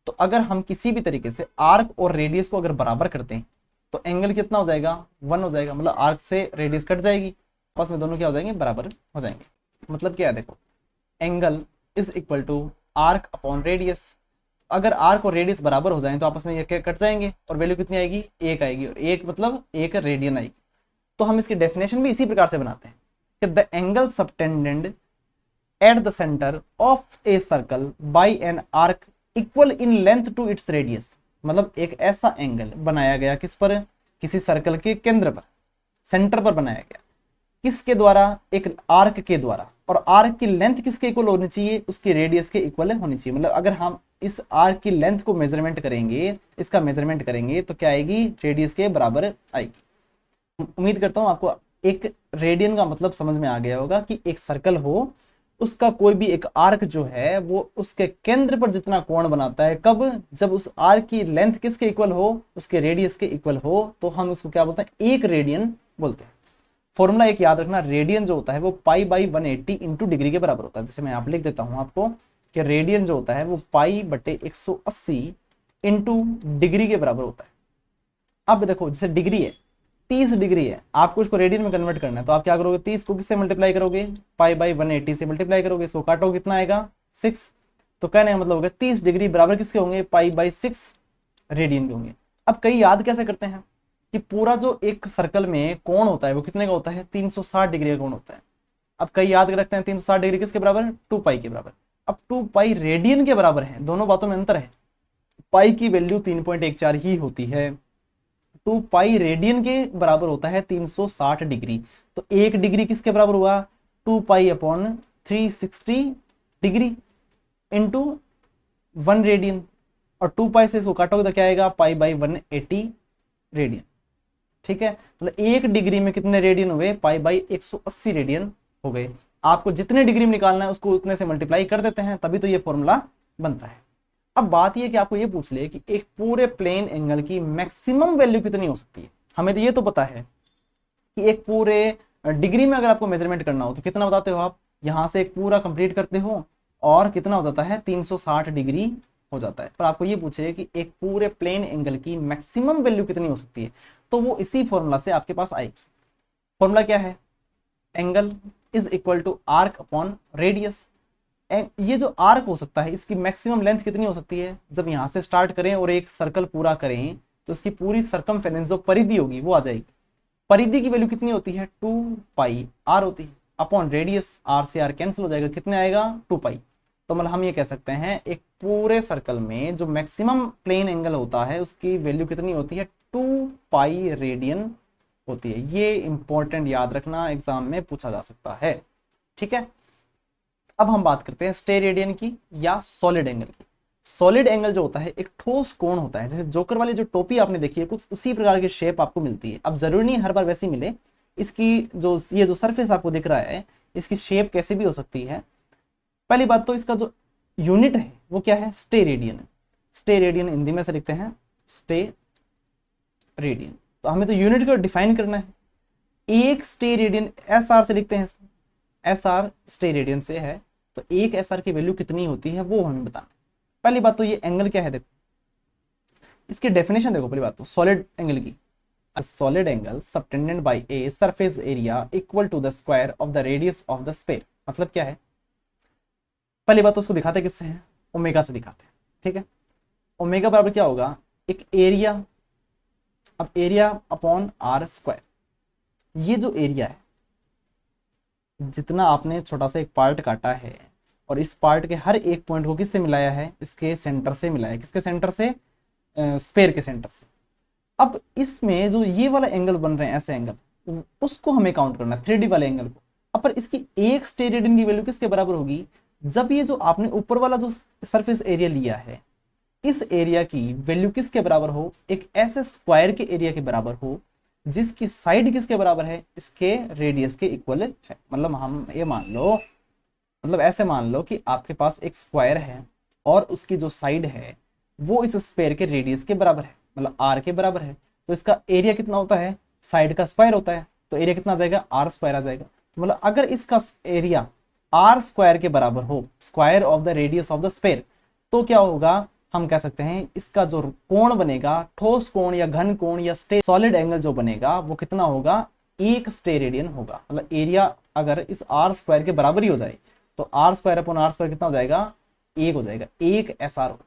तो अगर हम किसी भी तरीके से आर्क और रेडियस को अगर बराबर करते हैं तो एंगल कितना हो जाएगा, 1 हो जाएगा, मतलब आर्क से रेडियस कट जाएगी, आपस में दोनों क्या हो जाएंगे, बराबर हो जाएंगे। मतलब क्या है, देखो angle is equal to arc upon radius. अगर आर्क और रेडियस बराबर हो जाए तो आपस में ये कट जाएंगे और वैल्यू कितनी आएगी, 1 आएगी, और 1 मतलब 1 रेडियन आएगी। तो हम इसकी डेफिनेशन भी इसी प्रकार से बनाते हैं कि the angle subtended at the centre of a circle by an arc equal in length to its radius. मतलब एक ऐसा एंगल बनाया गया किस पर, किसी सर्कल के केंद्र पर, सेंटर पर बनाया गया, किसके द्वारा, एक आर्क के द्वारा, और आर्क की लेंथ किसके इक्वल होनी चाहिए, उसकी रेडियस के इक्वल होनी चाहिए। मतलब अगर हम इस आर्क की लेंथ को मेजरमेंट करेंगे, इसका मेजरमेंट करेंगे तो क्या आएगी, रेडियस के बराबर आएगी। उम्मीद करता हूं आपको एक रेडियन का मतलब समझ में आ गया होगा कि एक सर्कल हो, उसका कोई भी एक आर्क जो है वो उसके केंद्र पर जितना कोण बनाता है, कब, जब उस आर्क की लेंथ किसके इक्वल हो, उसके रेडियस के इक्वल हो, तो हम उसको क्या बोलते हैं, एक रेडियन बोलते हैं। फॉर्मूला एक याद रखना, रेडियन जो होता है वो पाई बाई 180 इंटू डिग्री के बराबर होता है। जैसे मैं आप लिख देता हूं आपको कि रेडियन जो होता है वो पाई बटे 180 इंटू डिग्री के बराबर होता है। अब देखो जैसे डिग्री है, 30 डिग्री है, आपको इसको रेडियन में कन्वर्ट करना है, तो आप क्या करोगे, 30 को किससे मल्टीप्लाई करोगे, पाई बाई 180 से मल्टीप्लाई करोगे, इसको काटोगे कितना आएगा, 6। तो कहने का मतलब होगा 30 डिग्री बराबर किसके होंगे, पाई बाई 6 रेडियन के होंगे। अब कई याद कैसे करते हैं कि पूरा जो एक सर्कल में कोण होता है वो कितने का होता है, 360 डिग्री का कोण होता है। अब कई याद रखते हैं 360 डिग्री किसके बराबर, 2 पाई के बराबर। अब 2 पाई रेडियन के बराबर है, दोनों बातों में अंतर है। पाई की वैल्यू 3.14 ही होती है, 2 पाई रेडियन के बराबर होता है 360 डिग्री। तो 1 डिग्री किसके बराबर हुआ, 2 pi upon 360 degree into 1 radian, और 2 पाई से इसको काटोगे तो क्या आएगा, पाई बाई 180 रेडियन। ठीक है, मतलब 1 डिग्री में कितने रेडियन हुए, पाई बाई 180 रेडियन हो गए। आपको जितने डिग्री में निकालना है उसको उतने से मल्टीप्लाई कर देते हैं, तभी तो ये फॉर्मूला बनता है। अब बात ये कि आपको ये पूछ ले कि एक पूरे प्लेन एंगल की मैक्सिमम वैल्यू कितनी हो सकती है। हमें तो ये तो पता है कि एक पूरे डिग्री में अगर आपको मेजरमेंट करना हो तो कितना बताते हो आप, यहां से एक पूरा कंप्लीट करते हो और कितना हो जाता है 360 डिग्री हो जाता है। पर आपको ये पूछे कि एक पूरे प्लेन एंगल की मैक्सिमम वैल्यू कितनी हो सकती है, तो वो इसी फॉर्मूला से आपके पास आएगी। फॉर्मूला क्या है, angle is equal to arc upon radius. ये जो आर्क हो सकता है इसकी मैक्सिमम लेंथ कितनी हो सकती है, जब यहां से स्टार्ट करें और एक सर्कल पूरा करें तो उसकी पूरी सरकमफेरेंस जो परिधि होगी वो आ जाएगी। परिधि की वैल्यू कितनी होती है, 2 पाई आर होती है, अपॉन रेडियस, आर से आर कैंसिल हो जाएगा, कितने आएगा 2 पाई। तो मतलब हम ये कह सकते हैं एक पूरे सर्कल में जो मैक्सिमम प्लेन एंगल होता है उसकी वैल्यू कितनी होती है, 2 पाई रेडियन होती है। ये इंपॉर्टेंट याद रखना, एग्जाम में पूछा जा सकता है। ठीक है, अब हम बात करते हैं स्टेरेडियन की या सॉलिड एंगल की। सॉलिड एंगल जो होता है एक ठोस कोण होता है, जैसे जोकर वाली जो टोपी आपने देखी है कुछ उसी प्रकार की शेप आपको मिलती है। अब जरूरी नहीं हर बार वैसी मिले, इसकी जो ये जो सरफेस आपको दिख रहा है इसकी शेप कैसे भी हो सकती है। पहली बात तो इसका जो यूनिट है वो क्या है, स्टेरेडियन है। स्टेरेडियन हिंदी में से लिखते हैं स्टेरेडियन, तो हमें तो यूनिट को डिफाइन करना है। एक स्टेरेडियन एस आर से लिखते हैं इसको, एस आर स्टेरेडियन से है, तो एक एस आर की वैल्यू कितनी होती है वो हमें बताना है। पहली बात तो ये एंगल क्या है, देखो इसकी डेफिनेशन देखो। पहली बात तो सॉलिड एंगल की, a solid angle subtended by a surface area equal to the square of the radius of the sphere। मतलब क्या है, पहली बात तो उसको दिखाते किससे हैं, ओमेगा से दिखाते हैं। ठीक है, ओमेगा बराबर क्या होगा, एक एरिया, अब एरिया अपॉन आर स्क्वायर। ये जो एरिया है, जितना आपने छोटा सा एक पार्ट काटा है और इस पार्ट के हर एक पॉइंट को किससे मिलाया है, इसके सेंटर से मिलाया है। किसके सेंटर से, स्पेयर के सेंटर से। अब इसमें जो ये वाला एंगल बन रहे हैं ऐसे एंगल, उसको हमें काउंट करना है 3D वाले एंगल को। अब पर इसकी एक स्टेरेडियन की वैल्यू किसके बराबर होगी, जब ये जो आपने ऊपर वाला जो सरफेस एरिया लिया है इस एरिया की वैल्यू किसके बराबर हो, एक ऐसे स्क्वायर के एरिया के बराबर हो जिसकी साइड किसके बराबर है, इसके रेडियस के इक्वल है। मतलब हम ये मान लो, मतलब ऐसे मान लो कि आपके पास एक स्क्वायर है और उसकी जो साइड है वो इस स्क्वायर के रेडियस के बराबर है, मतलब आर के बराबर है। तो इसका एरिया कितना होता है, साइड का स्क्वायर होता है, तो एरिया कितना आ जाएगा, आर स्क्वायर आ जाएगा। तो मतलब अगर इसका एरिया आर स्क्वायर के बराबर हो, square of the radius of the square, तो क्या होगा, हम कह सकते हैं इसका जो कोण बनेगा, ठोस कोण या घन कोण या सॉलिड एंगल जो बनेगा वो कितना होगा, एक स्टेरेडियन होगा। मतलब एरिया अगर इस आर स्क्वायर के बराबर ही हो जाए तो R square upon R square कितना हो जाएगा, एक हो जाएगा, एक एस आर होगा।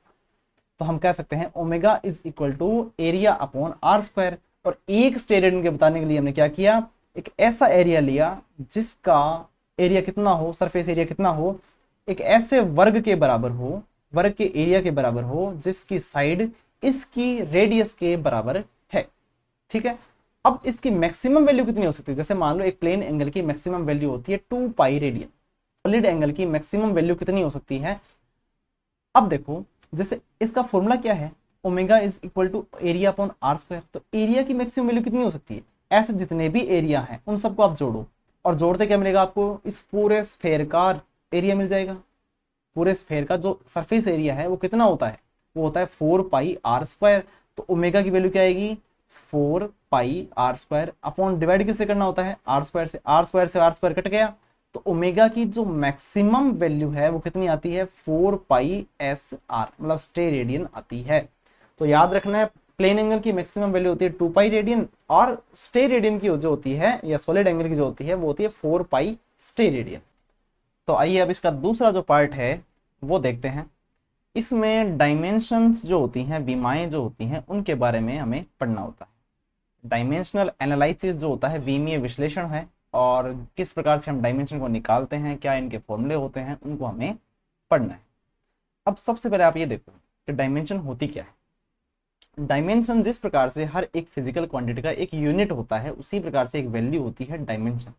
तो हम कह सकते हैं omega is equal to area upon R square. और एक स्टेरेडियन के बताने के लिए हमने क्या किया, एक ऐसा एरिया लिया जिसका एरिया कितना हो, सरफेस एरिया कितना हो, एक ऐसे वर्ग के बराबर हो, वर्ग के एरिया के बराबर हो जिसकी साइड इसकी रेडियस के बराबर है। ठीक है, अब इसकी मैक्सिमम वैल्यू कितनी हो सकती है, जैसे मान लो एक प्लेन एंगल की मैक्सिमम वैल्यू होती है 2 पाई रेडियन, सॉलिड एंगल की मैक्सिमम वैल्यू कितनी हो सकती है। अब देखो जैसे इसका फॉर्मूला क्या है, omega is equal to area upon R square. तो एरिया की मैक्सिमम वैल्यू कितनी हो सकती है, ऐसे जितने भी एरिया हैं उन सबको आप जोड़ो और जोड़ते क्या मिलेगा आपको, इस पूरे स्फेयर का एरिया मिल जाएगा। पूरे स्फेयर का जो सरफेस एरिया है वो कितना होता है, वो होता है 4 पाई आर स्क्वायर। तो ओमेगा की वैल्यू क्या आएगी, 4 पाई आर स्क्वायर अपॉन डिवाइड किससे करना होता है, आर स्क्वायर से। आर स्क्वायर से आर स्क्वायर कट गया, तो ओमेगा की जो मैक्सिमम वैल्यू है वो कितनी आती है, 4 पाई एस आर, मतलब स्टेरेडियन आती है। तो याद रखना है प्लेन एंगल की मैक्सिमम वैल्यू होती है 2 पाई रेडियन और स्टेरेडियन की जो होती है या सॉलिड एंगल की जो होती है वो होती है 4 पाई स्टेरेडियन। तो आइए अब इसका दूसरा जो पार्ट है वो देखते हैं। इसमें डायमेंशंस जो होती हैं, विमाएं जो होती हैं, उनके बारे में हमें पढ़ना होता है। डायमेंशनल एनालिसिस जो होता है विमीय विश्लेषण है, और किस प्रकार से हम डायमेंशन को निकालते हैं, क्या इनके फॉर्मूले होते हैं, उनको हमें पढ़ना है। अब सबसे पहले आप ये देखो कि डायमेंशन होती क्या है। डायमेंशन जिस प्रकार से हर एक फिजिकल क्वांटिटी का एक यूनिट होता है, उसी प्रकार से एक वैल्यू होती है डायमेंशन।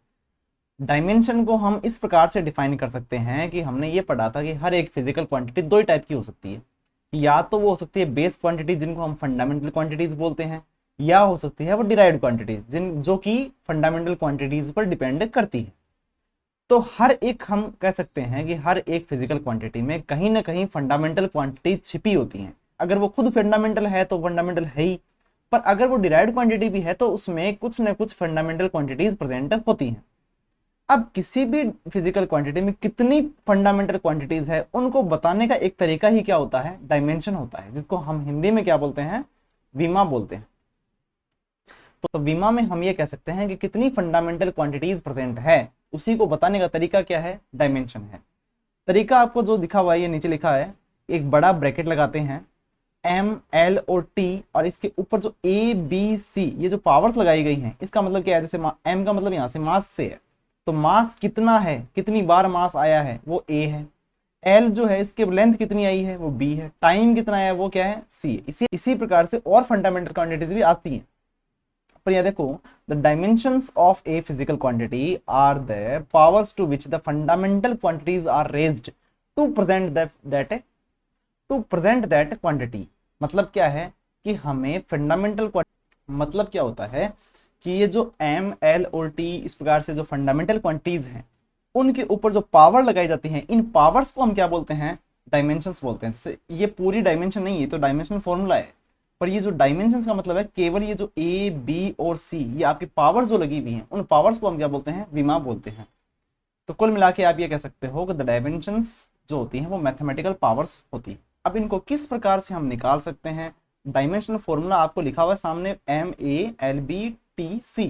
डायमेंशन को हम इस प्रकार से डिफाइन कर सकते हैं कि हमने ये पढ़ा था कि हर एक फिजिकल क्वांटिटी दो ही टाइप की हो सकती है, या तो वो हो सकती है बेस क्वांटिटी जिनको हम फंडामेंटल क्वांटिटीज बोलते हैं, या हो सकती है वो डिराइव्ड क्वांटिटीज जिन जो कि फंडामेंटल क्वांटिटीज पर डिपेंड करती है। तो हर एक हम कह सकते हैं कि हर एक फिजिकल क्वांटिटी में कहीं ना कहीं फंडामेंटल क्वांटिटी छिपी होती हैं। अगर वो खुद फंडामेंटल है तो फंडामेंटल है ही, पर अगर वो डिराइव्ड क्वांटिटी भी है तो उसमें कुछ ना कुछ फंडामेंटल क्वांटिटीज प्रेजेंट होती हैं। अब किसी भी फिजिकल क्वांटिटी में कितनी फंडामेंटल क्वांटिटीज है उनको बताने का एक तरीका ही क्या होता है, डायमेंशन होता है, जिसको हम हिंदी में क्या बोलते हैं, विमा बोलते हैं। तो विमा में हम ये कह सकते हैं कि कितनी फंडामेंटल क्वांटिटीज प्रेजेंट है, उसी को बताने का तरीका क्या है, डायमेंशन है। तरीका आपको जो दिखा हुआ है, ये नीचे लिखा है, एक बड़ा ब्रैकेट लगाते हैं एम एल और टी, और इसके ऊपर जो ए बी सी ये जो पावर्स लगाई गई हैं, इसका मतलब क्या है, जैसे एम का मतलब यहां से मास से है, तो मास कितना है, कितनी बार मास आया है, वो ए है। एल जो है इसके लेंथ कितनी आई है, वो बी है। टाइम कितना आया है, वो क्या है, सी है। इसी प्रकार से और फंडामेंटल क्वांटिटीज भी आती हैं। पर यह देखो, the dimensions of a physical quantity are the powers to which the fundamental quantities are raised to present that quantity. मतलब क्या है कि हमें फंडामेंटल मतलब क्या होता है कि ये जो एम एल और टी इस प्रकार से जो फंडामेंटल क्वांटिटीज हैं, उनके ऊपर जो पावर लगाई जाती हैं, इन पावर्स को हम क्या बोलते हैं, डायमेंशंस बोलते हैं। जैसे ये पूरी डायमेंशन नहीं है, तो डायमेंशन फॉर्मूला है, पर ये जो डायमेंशंस का मतलब है केवल ये जो ए बी और सी ये आपकी पावर्स जो लगी हुई हैं, उन पावर्स को हम क्या बोलते हैं, विमा बोलते हैं। तो कुल मिला के आप ये कह सकते हो कि द डायमेंशंस जो होती हैं वो मैथमेटिकल पावर्स होती है। अब इनको किस प्रकार से हम निकाल सकते हैं, डायमेंशनल फॉर्मूला आपको लिखा हुआ है सामने, M A L B T C,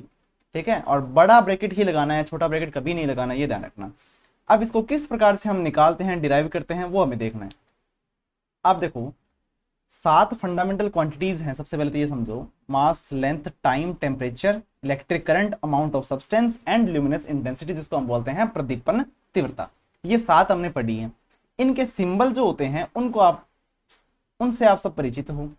ठीक है, और बड़ा ब्रैकेट ही लगाना है, छोटा ब्रैकेट कभी नहीं लगाना, ये ध्यान रखना। अब इसको किस प्रकार से हम निकालते हैं, डिराइव करते हैं, वो हमें देखना है। आप देखो 7 फंडामेंटल क्वांटिटीज हैं। सबसे पहले तो ये समझो, mass, length, time, temperature, electric current, amount of substance and luminous intensity, जिसको हम बोलते हैं प्रदीपन तीव्रता। ये 7 हमने पढ़ी हैं। इनके सिंबल जो होते हैं उनसे आप सब परिचित हो,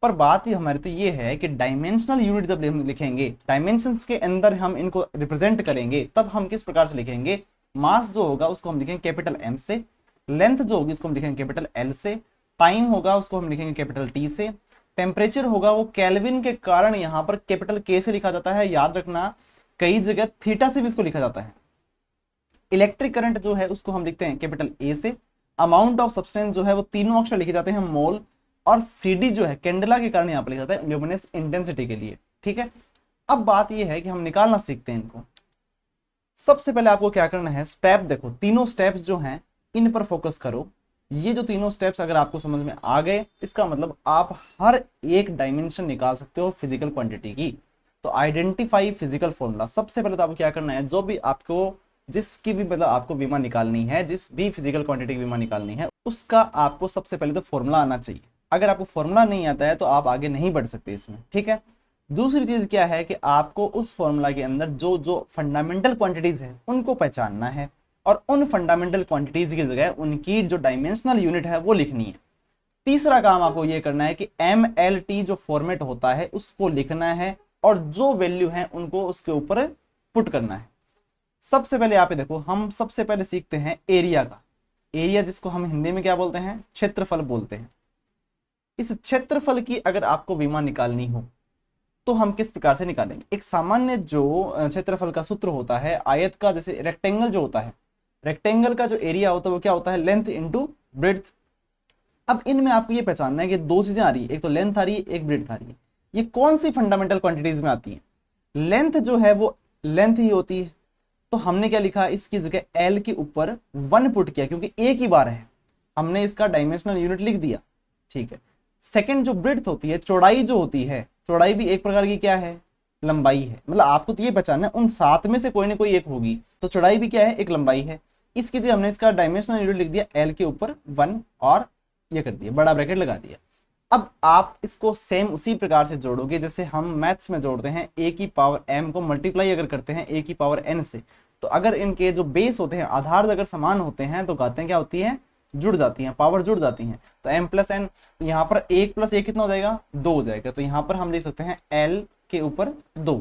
पर बात ये हमारी तो ये है कि डायमेंशनल यूनिट जब हम लिखेंगे, डायमेंशंस के अंदर हम इनको रिप्रेजेंट करेंगे, तब हम किस प्रकार से लिखेंगे, मास जो होगा उसको हम लिखेंगे कैपिटल एम से, लेंथ जो होगी उसको हम लिखेंगे कैपिटल एल से, टाइम होगा उसको हम लिखेंगे कैपिटल टी से, टेम्परेचर होगा वो केल्विन के कारण यहाँ पर कैपिटल के से लिखा जाता है, याद रखना कई जगह थीटा से भी इसको लिखा जाता है। इलेक्ट्रिक करंट जो है उसको हम लिखते हैं कैपिटल ए से, अमाउंट ऑफ सब्सटेंस जो है वो तीनों अक्षर लिखे जाते हैं मोल, और सीडी जो है कैंडला के कारण यहाँ पर लिखा जाता है ल्यूमिनस इंटेंसिटी के लिए, ठीक है। अब बात यह है कि हम निकालना सीखते हैं इनको। सबसे पहले आपको क्या करना है, स्टेप देखो, तीनों स्टेप्स जो हैं इन पर फोकस करो। ये जो तीनों स्टेप्स अगर आपको समझ में आ गए, इसका मतलब आप हर एक डायमेंशन निकाल सकते हो फिजिकल क्वांटिटी की। तो आइडेंटिफाई फिजिकल फॉर्मूला, सबसे पहले तो आपको क्या करना है, जो भी आपको जिसकी भी मतलब आपको विमा निकालनी है, जिस भी फिजिकल क्वांटिटी की विमा निकालनी है, उसका आपको सबसे पहले तो फॉर्मूला आना चाहिए। अगर आपको फॉर्मूला नहीं आता है तो आप आगे नहीं बढ़ सकते इसमें, ठीक है। दूसरी चीज क्या है कि आपको उस फॉर्मूला के अंदर जो जो फंडामेंटल क्वांटिटीज है उनको पहचानना है, और उन फंडामेंटल क्वांटिटीज की जगह उनकी जो डायमेंशनल यूनिट है वो लिखनी है। तीसरा काम आपको ये करना है कि एम एल टी जो फॉर्मेट होता है उसको लिखना है, और जो वैल्यू है उनको उसके ऊपर पुट करना है। सबसे पहले यहाँ पे देखो, हम सबसे पहले सीखते हैं एरिया का। एरिया जिसको हम हिंदी में क्या बोलते हैं, क्षेत्रफल बोलते हैं। इस क्षेत्रफल की अगर आपको विमा निकालनी हो तो हम किस प्रकार से निकालेंगे। एक सामान्य जो क्षेत्रफल का सूत्र होता है, आयत का, जैसे रेक्टेंगल जो होता है, रेक्टेंगल का जो एरिया होता है वो क्या होता है, लेंथ इंटू ब्रेड्थ। अब इनमें आपको ये पहचानना है कि दो चीजें आ रही है, एक तो लेंथ आ रही है, एक ब्रेड्थ आ रही है। ये कौन सी फंडामेंटल क्वांटिटीज में आती है, लेंथ जो है वो लेंथ ही होती है। तो हमने क्या लिखा, इसकी जगह एल के ऊपर 1 पुट किया, क्योंकि एक ही बार है, हमने इसका डायमेंशनल यूनिट लिख दिया, ठीक है। सेकंड जो ब्रेड्थ होती है, चौड़ाई जो होती है, चौड़ाई भी एक प्रकार की क्या है, लंबाई है। मतलब आपको तो ये पहचानना है उन 7 में से कोई ना कोई एक होगी, तो चौड़ाई भी क्या है, एक लंबाई है। इसकी जगह हमने इसका डायमेंशनल यूनिट लिख दिया एल के ऊपर 1, और ये कर दिया, बड़ा ब्रैकेट लगा दिया। अब आप इसको सेम उसी प्रकार से जोड़ोगे जैसे हम मैथ्स में जोड़ते हैं, ए की पावर m को मल्टीप्लाई अगर करते हैं ए की पावर n से, तो अगर इनके जो बेस होते हैं, आधार अगर समान होते हैं, तो कहते हैं क्या होती है, जुड़ जाती हैं, पावर जुड़ जाती हैं, तो m प्लस एन, तो यहाँ पर 1 प्लस 1 कितना हो जाएगा, 2 हो जाएगा। तो यहाँ पर हम लिख सकते हैं l के ऊपर 2,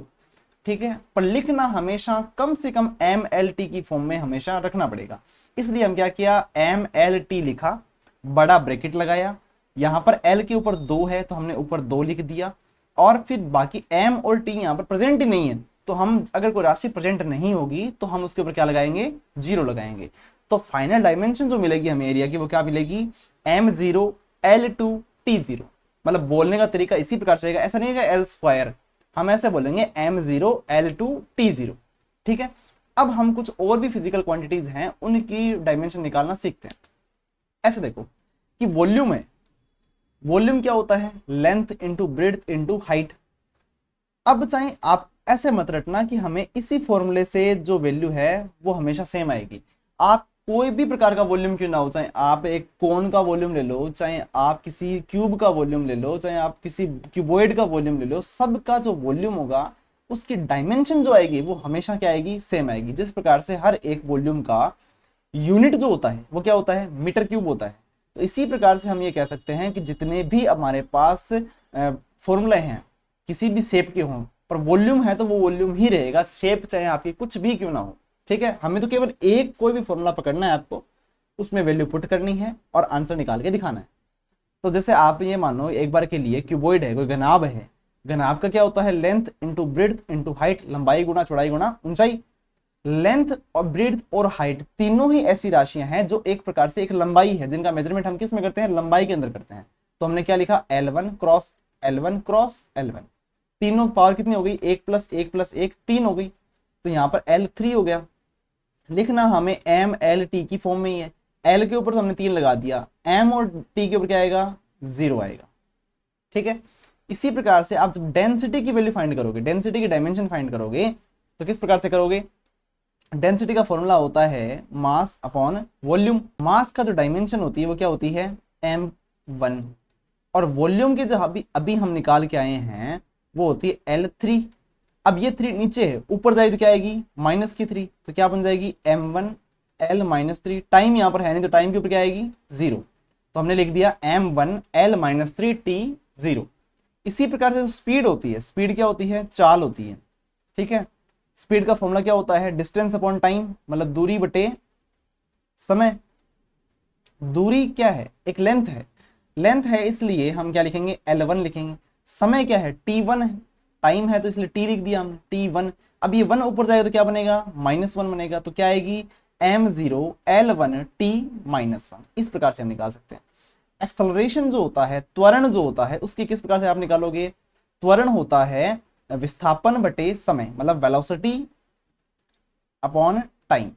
ठीक है। पर लिखना हमेशा कम से कम MLT की फॉर्म में हमेशा रखना पड़ेगा, इसलिए हम क्या किया, MLT लिखा, बड़ा ब्रैकेट लगाया, यहाँ पर L के ऊपर 2 है तो हमने ऊपर 2 लिख दिया, और फिर बाकी M और T यहाँ पर प्रेजेंट ही नहीं है, तो हम अगर कोई राशि प्रेजेंट नहीं होगी तो हम उसके ऊपर क्या लगाएंगे, 0 लगाएंगे। तो फाइनल डायमेंशन जो मिलेगी हमें एरिया की वो क्या मिलेगी, M0 L2 T0। मतलब बोलने का तरीका इसी प्रकार से रहेगा, ऐसा नहीं है L स्क्वायर, हम ऐसे बोलेंगे M0 L2 T0, ठीक है। अब हम कुछ और भी फिजिकल क्वांटिटीज हैं उनकी डायमेंशन निकालना सीखते हैं। ऐसे देखो कि वॉल्यूम है, वॉल्यूम क्या होता है, length into breadth into height. अब चाहे आप ऐसे मत रटना कि हमें इसी फॉर्मूले से जो वैल्यू है वो हमेशा सेम आएगी। आप कोई भी प्रकार का वॉल्यूम क्यों ना हो, चाहे आप एक कोन का वॉल्यूम ले लो, चाहे आप किसी क्यूब का वॉल्यूम ले लो, चाहे आप किसी क्यूबॉइड का वॉल्यूम ले लो, सबका जो वॉल्यूम होगा उसकी डायमेंशन जो आएगी वो हमेशा क्या आएगी, सेम आएगी। जिस प्रकार से हर एक वॉल्यूम का यूनिट जो होता है वो क्या होता है, मीटर क्यूब होता है। तो इसी प्रकार से हम ये कह सकते हैं कि जितने भी हमारे पास फॉर्मूले हैं किसी भी शेप के हों, पर वॉल्यूम है तो वो वॉल्यूम ही रहेगा, शेप चाहे आपकी कुछ भी क्यों ना हो, ठीक है। हमें तो केवल एक कोई भी फॉर्मूला पकड़ना है आपको, उसमें वैल्यू पुट करनी है और आंसर निकाल के दिखाना है। तो जैसे आप ये मानो एक बार के लिए क्यूबॉइड है, कोई घनाभ है, घनाभ का क्या होता है, length into breadth into height, लंबाई गुणा चौड़ाई गुणा ऊंचाई। लेंथ और ब्रेड्थ और हाइट तीनों ही ऐसी राशियां हैं जो एक प्रकार से एक लंबाई है, जिनका मेजरमेंट हम किस में करते हैं, लंबाई के अंदर करते हैं। तो हमने क्या लिखा, L1 cross L1 cross L1, तीनों पावर कितनी हो गई, 1 प्लस 1 प्लस 1 3 हो गई, तो यहाँ पर L3 हो गया। लिखना हमें MLT की फॉर्म में ही है, L के ऊपर तो हमने 3 लगा दिया, M और T के ऊपर क्या आएगा, 0 आएगा, ठीक है। इसी प्रकार से आप जब डेंसिटी की वैल्यू फाइंड करोगे, डेंसिटी की डायमेंशन फाइंड करोगे, तो किस प्रकार से करोगे, डेंसिटी का फॉर्मूला होता है मास अपॉन वॉल्यूम। मास का जो डायमेंशन होती है वो क्या होती है, M1, और वॉल्यूम के जो अभी हम निकाल के आए हैं वो होती है L3। अब ये 3 नीचे है, ऊपर जाएगी तो क्या आएगी, माइनस की 3, तो क्या बन जाएगी M1 L माइनस 3। टाइम यहाँ पर है नहीं तो टाइम के ऊपर क्या आएगी, 0, तो हमने लिख दिया M1 L माइनस 3 T 0। इसी प्रकार से स्पीड होती है, स्पीड क्या होती है, चाल होती है, ठीक है। स्पीड का फॉर्मूला क्या होता है, डिस्टेंस अपॉन टाइम, मतलब दूरी बटे समय। दूरी क्या है, एक लेंथ है, लेंथ है इसलिए हम क्या लिखेंगे, L1 लिखेंगे। समय क्या है, T1 है, टाइम है तो इसलिए T लिख दिया हमने, T1। अब ये 1 ऊपर जाएगा तो क्या बनेगा, -1 बनेगा, तो क्या आएगी, M0 L1 T -1। इस प्रकार से हम निकाल सकते हैं। एक्सेलरेशन जो होता है, त्वरण जो होता है, उसकी किस प्रकार से आप निकालोगे, त्वरण होता है विस्थापन बटे समय, मतलब वेलोसिटी अपॉन टाइम,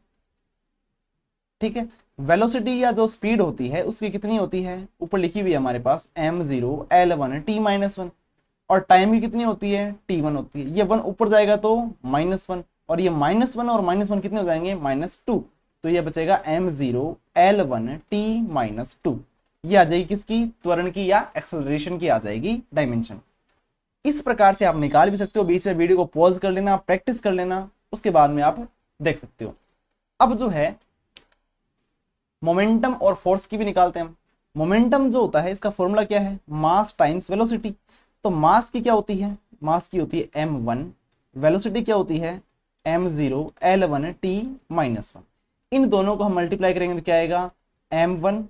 ठीक है। वेलोसिटी या जो स्पीड होती है उसकी कितनी होती है, ऊपर लिखी हुई है हमारे पास M0 L1 T -1, और टाइम की कितनी होती है, T1 होती है। ये 1 ऊपर जाएगा तो -1, और ये -1 और -1 कितने हो जाएंगे, -2, तो ये बचेगा M0 L1 T -2। ये आ जाएगी किसकी, त्वरण की या एक्सेलरेशन की आ जाएगी डायमेंशन। इस प्रकार से आप निकाल भी सकते हो, बीच में वीडियो को पॉज कर लेना, प्रैक्टिस कर लेना, उसके बाद में आप देख सकते हो। अब जो है मोमेंटम और फोर्स की भी निकालते हैं। मोमेंटम जो होता है इसका फॉर्मूला क्या है, मास टाइम्स वेलोसिटी। तो मास की क्या होती है, मास की होती है M1, वेलोसिटी क्या होती है M0 L1 T -1। इन दोनों को हम मल्टीप्लाई करेंगे तो क्या आएगा, M1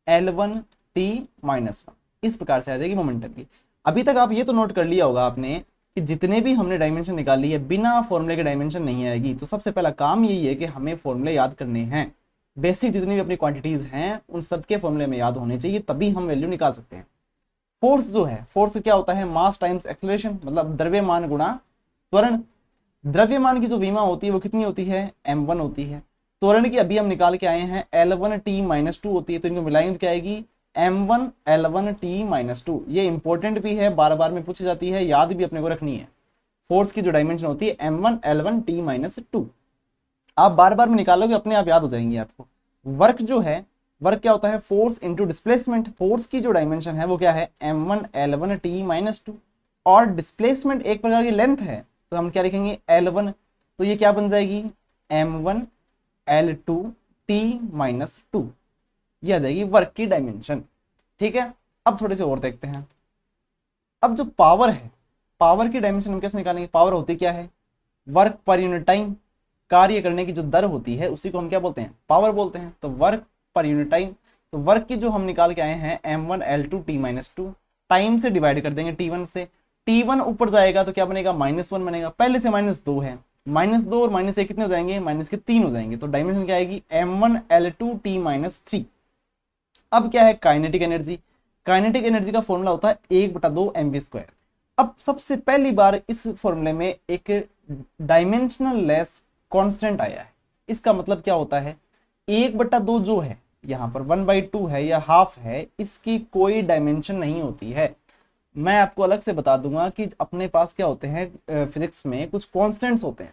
L1 T -1। इस प्रकार से आ जाएगी मोमेंटम की। अभी तक आप ये तो नोट कर लिया होगा आपने कि जितने भी हमने डायमेंशन निकाली है बिना फॉर्मूले के डायमेंशन नहीं आएगी। तो सबसे पहला काम यही है कि हमें फॉर्मूले याद करने हैं। बेसिक जितनी भी अपनी क्वांटिटीज हैं उन सबके फॉर्मूले में याद होने चाहिए, तभी हम वैल्यू निकाल सकते हैं। फोर्स जो है, फोर्स क्या होता है, मास टाइम्स एक्सेलरेशन, मतलब द्रव्यमान गुणा त्वरण। द्रव्यमान की जो विमा होती है वो कितनी होती है, M1 होती है। त्वरण की अभी हम निकाल के आए हैं L1 T -2 होती है, तो इनको मिलाएंगे तो क्या आएगी M1 L1 T -2। ये इंपॉर्टेंट भी है, बार बार में पूछी जाती है, याद भी अपने को रखनी है। फोर्स की जो डायमेंशन होती है M1 L1 T -2, आप बार बार में निकालोगे अपने आप याद हो जाएंगे आपको। वर्क जो है, वर्क क्या होता है, फोर्स इंटू डिस्प्लेसमेंट। फोर्स की जो डायमेंशन है वो क्या है M1 L1 T -2, और डिस्प्लेसमेंट एक प्रकार की लेंथ है तो हम क्या लिखेंगे L1, तो ये क्या बन जाएगी M1 L2 T -2। ये आ जाएगी वर्क की डायमेंशन। ठीक है, अब थोड़े से और देखते हैं। अब जो पावर है, पावर की डायमेंशन हम कैसे निकालेंगे? पावर होती क्या है? वर्क पर यूनिट टाइम, कार्य करने की जो दर होती है उसी को हम क्या बोलते हैं? पावर बोलते हैं। तो वर्क पर यूनिट टाइम, तो वर्क की जो हम निकाल के आए हैं m1L2T-2, टाइम से डिवाइड कर देंगे T1 से। T1 ऊपर जाएगा तो क्या बनेगा? -1 बनेगा, पहले से -2 है, -2 और -1 कितने हो जाएंगे? -3 हो जाएंगे। तो डायमेंशन क्या आएगी? m1L2T-3। अब क्या है? Kinetic energy. काइनेटिक एनर्जी का फॉर्मूला होता है 1/2 mv²। अब सबसे पहली बार इस फॉर्मूले में एक डायमेंशनल लेस कांस्टेंट आया है। इसका मतलब क्या होता है? 1/2 जो है यहाँ पर 1/2 है या हाफ है, इसकी कोई डायमेंशन नहीं होती है। मैं आपको अलग से बता दूंगा कि अपने पास क्या होते हैं फिजिक्स में, कुछ कांस्टेंट्स होते हैं।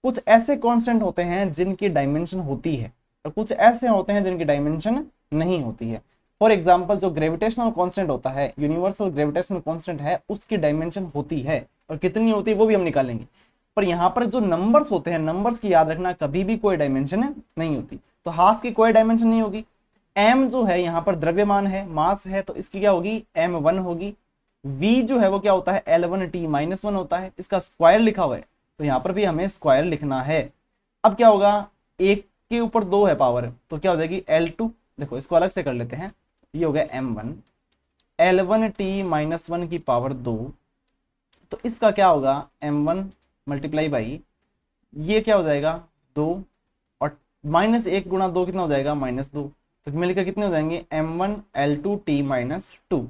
कुछ ऐसे कांस्टेंट होते हैं जिनकी डायमेंशन होती है और कुछ ऐसे होते हैं जिनकी डायमेंशन नहीं होती है। फॉर एग्जाम्पल, जो ग्रेविटेशनल कांस्टेंट होता है, यूनिवर्सल ग्रेविटेशनल कांस्टेंट है, उसकी डायमेंशन होती है और कितनी होती है वो भी हम निकालेंगे। पर यहाँ पर जो नंबर्स होते हैं, नंबर्स की याद रखना, कभी भी कोई डायमेंशन नहीं होती। तो हाफ की कोई डायमेंशन नहीं होगी। m जो है यहाँ पर द्रव्यमान है, मास है, तो इसकी क्या होगी? m1 होगी। v जो है वो क्या होता है? L1T-1 होता है, इसका स्क्वायर लिखा हुआ है, तो यहाँ पर भी हमें स्क्वायर लिखना है। अब क्या होगा? 1 के ऊपर 2 है पावर, तो क्या हो जाएगी? L2। देखो इसको अलग से कर लेते हैं, ये हो गया m1, L1T-1 की पावर 2, तो इसका क्या होगा? m1 मल्टीप्लाई बाई ये क्या हो जाएगा? 2, और -1 गुणा 2 कितना हो जाएगा? -2, तो मिलकर कितने हो जाएंगे? m1L2T-2।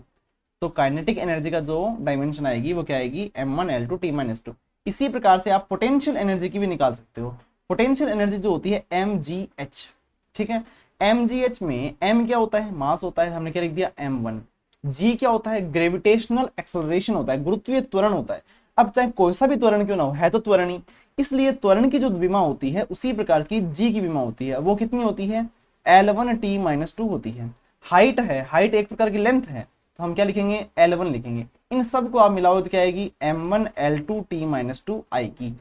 तो काइनेटिक एनर्जी का जो डायमेंशन आएगी वो क्या आएगी? m1L2T-2। इसी प्रकार से आप पोटेंशियल एनर्जी की भी निकाल सकते हो। पोटेंशियल एनर्जी जो होती है mgh। ठीक है, mgh में m क्या होता है? मास होता है, हमने क्या लिख दिया? m1। g क्या होता है? ग्रेविटेशनल एक्सेलरेशन होता है, गुरुत्वीय त्वरण होता है। अब चाहे कोई सा भी त्वरण क्यों ना हो, है तो त्वरण ही, इसलिए त्वरण की जो विमा होती है उसी प्रकार की g की विमा होती है। वो कितनी होती है? L1T-2 होती है। हाइट है, हाइट एक प्रकार की लेंथ है, तो हम क्या लिखेंगे? L1 लिखेंगे। इन सब को आप मिलाओ तो क्या आएगी? m1L2T-2 आएगी।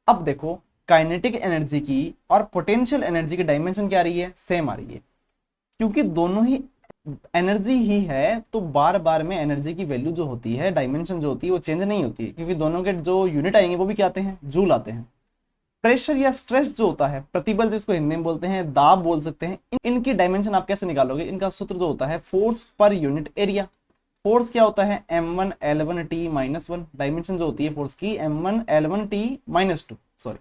अब देखो, काइनेटिक एनर्जी की और पोटेंशियल एनर्जी की डायमेंशन क्या आ रही है? सेम आ रही है, क्योंकि दोनों ही एनर्जी ही है, तो बार बार में एनर्जी की वैल्यू जो होती है, डायमेंशन जो होती है, वो चेंज नहीं होती है, क्योंकि दोनों के जो यूनिट आएंगे वो भी क्या आते हैं? जूल आते हैं। प्रेशर या स्ट्रेस जो होता है, प्रतिबल जिसको हिंदी में बोलते हैं, दाब बोल सकते हैं, इनकी डायमेंशन आप कैसे निकालोगे? इनका सूत्र जो होता है force per unit area. Force क्या होता है? m1L1T-1। डायमेंशन जो होती है फोर्स की m1L1T-2, सॉरी।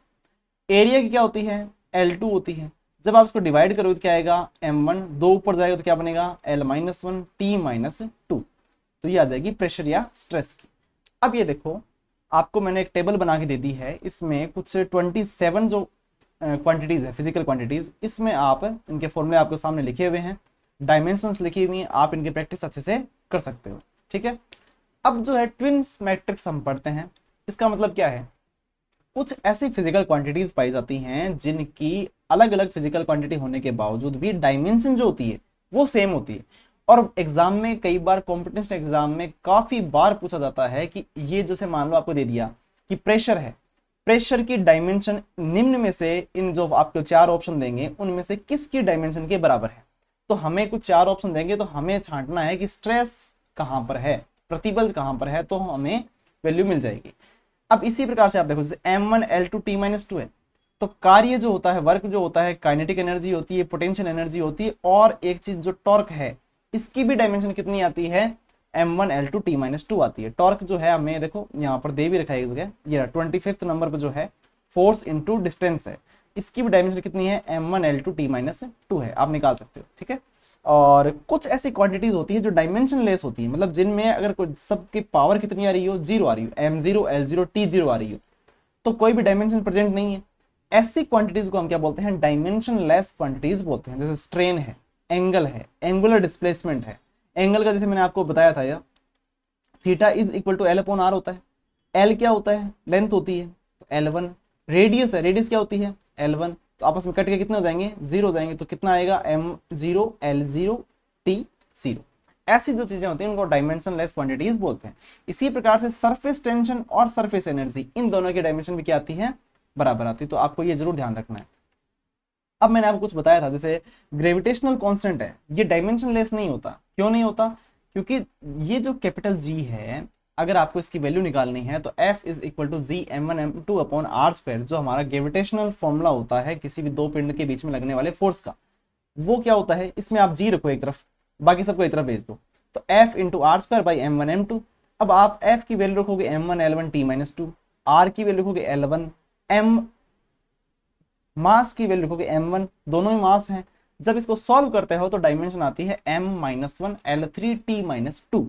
एरिया की क्या होती है? L2 होती है। जब आप इसको डिवाइड करोगे तो क्या आएगा? m1, 2 ऊपर जाएगा तो क्या बनेगा? L-1T-2। तो ये आ जाएगी प्रेशर या स्ट्रेस की। अब ये देखो, आपको मैंने एक टेबल बना के दे दी है, इसमें कुछ 27 जो क्वांटिटीज है, फिजिकल क्वांटिटीज, इसमें आप इनके फॉर्मूले आपके सामने लिखे हुए हैं, डायमेंशंस लिखी हुई हैं, आप इनकी प्रैक्टिस अच्छे से कर सकते हो। ठीक है, अब जो है ट्विन्स मैट्रिक्स हम पढ़ते हैं। इसका मतलब क्या है? कुछ ऐसी फिजिकल क्वांटिटीज पाई जाती हैं जिनकी अलग अलग फिजिकल क्वांटिटी होने के बावजूद भी डायमेंशन जो होती है वो सेम होती है। और एग्जाम में कई बार, कॉम्पिटिशन एग्जाम में काफी बार पूछा जाता है कि ये जैसे मान लो आपको दे दिया कि प्रेशर है, प्रेशर की डायमेंशन निम्न में से, इन जो आपको 4 ऑप्शन देंगे उनमें से किसकी डायमेंशन के बराबर है? तो हमें कुछ 4 ऑप्शन देंगे, तो हमें छांटना है कि स्ट्रेस कहां पर है, प्रतिबल कहां पर है, तो हमें वैल्यू मिल जाएगी। अब इसी प्रकार से आप देखो, जैसे m1L2T-2 है, तो कार्य जो होता है, वर्क जो होता है, काइनेटिक एनर्जी होती है, पोटेंशियल एनर्जी होती है, और एक चीज जो टॉर्क है, इसकी भी डायमेंशन कितनी आती है? m1L2T-2 आती है। टॉर्क जो है, हमें देखो यहाँ पर दे भी रखा है एक जगह, ये 25th नंबर पर जो है, फोर्स इंटू डिस्टेंस है, इसकी भी डायमेंशन कितनी है? m1L2T-2 है, आप निकाल सकते हो। ठीक है, और कुछ ऐसी क्वांटिटीज होती है जो डायमेंशन लेस होती है, मतलब जिनमें अगर कोई सबकी पावर कितनी आ रही हो? 0 आ रही हो, m0 L0 T0 आ रही हो, तो कोई भी डायमेंशन प्रेजेंट नहीं है। ऐसी क्वांटिटीज को हम क्या बोलते हैं? डायमेंशन लेस क्वांटिटीज बोलते हैं। जैसे स्ट्रेन है, एंगल है, एंगुलर डिस्प्लेसमेंट है। एंगल का जैसे मैंने आपको बताया था, या theta is equal to L/R होता है। L क्या होता है? लेंथ होती है, तो L1। रेडियस है, रेडियस क्या होती है? L1। तो आपस में कट के कितने हो जाएंगे? 0 हो जाएंगे, तो कितना आएगा? m0 L0 T0। ऐसी जो चीजें होती हैं उनको डायमेंशन लेस क्वांटिटीज बोलते हैं। इसी प्रकार से सरफेस टेंशन और सरफेस एनर्जी, इन दोनों की डायमेंशन भी क्या आती है? बराबर आती है। तो आपको ये जरूर ध्यान रखना है। अब मैंने आपको कुछ बताया था, जैसे ग्रेविटेशनल कांस्टेंट है, ये डायमेंशनलेस नहीं होता। क्यों नहीं होता? क्योंकि ये जो कैपिटल जी है, अगर आपको इसकी वैल्यू निकालनी है तो F is equal to G M one M two upon R square, जो हमारा ग्रेविटेशनल फॉर्मूला होता है किसी भी दो पिंड के बीच में लगने वाले फोर्स का, वो क्या होता है, इसमें आप जी रखो एक तरफ, बाकी सबको एक तरफ भेज दो, तो F into R square by M one M two. अब आप F की वैल्यू रखोगे M one L one T minus two, R की वैल्यू रखोगे एल वन, एम मास की वैल्यू लिखोगे m1, दोनों ही मास हैं। जब इसको सॉल्व करते हो तो डायमेंशन आती है m-1 L3t-2,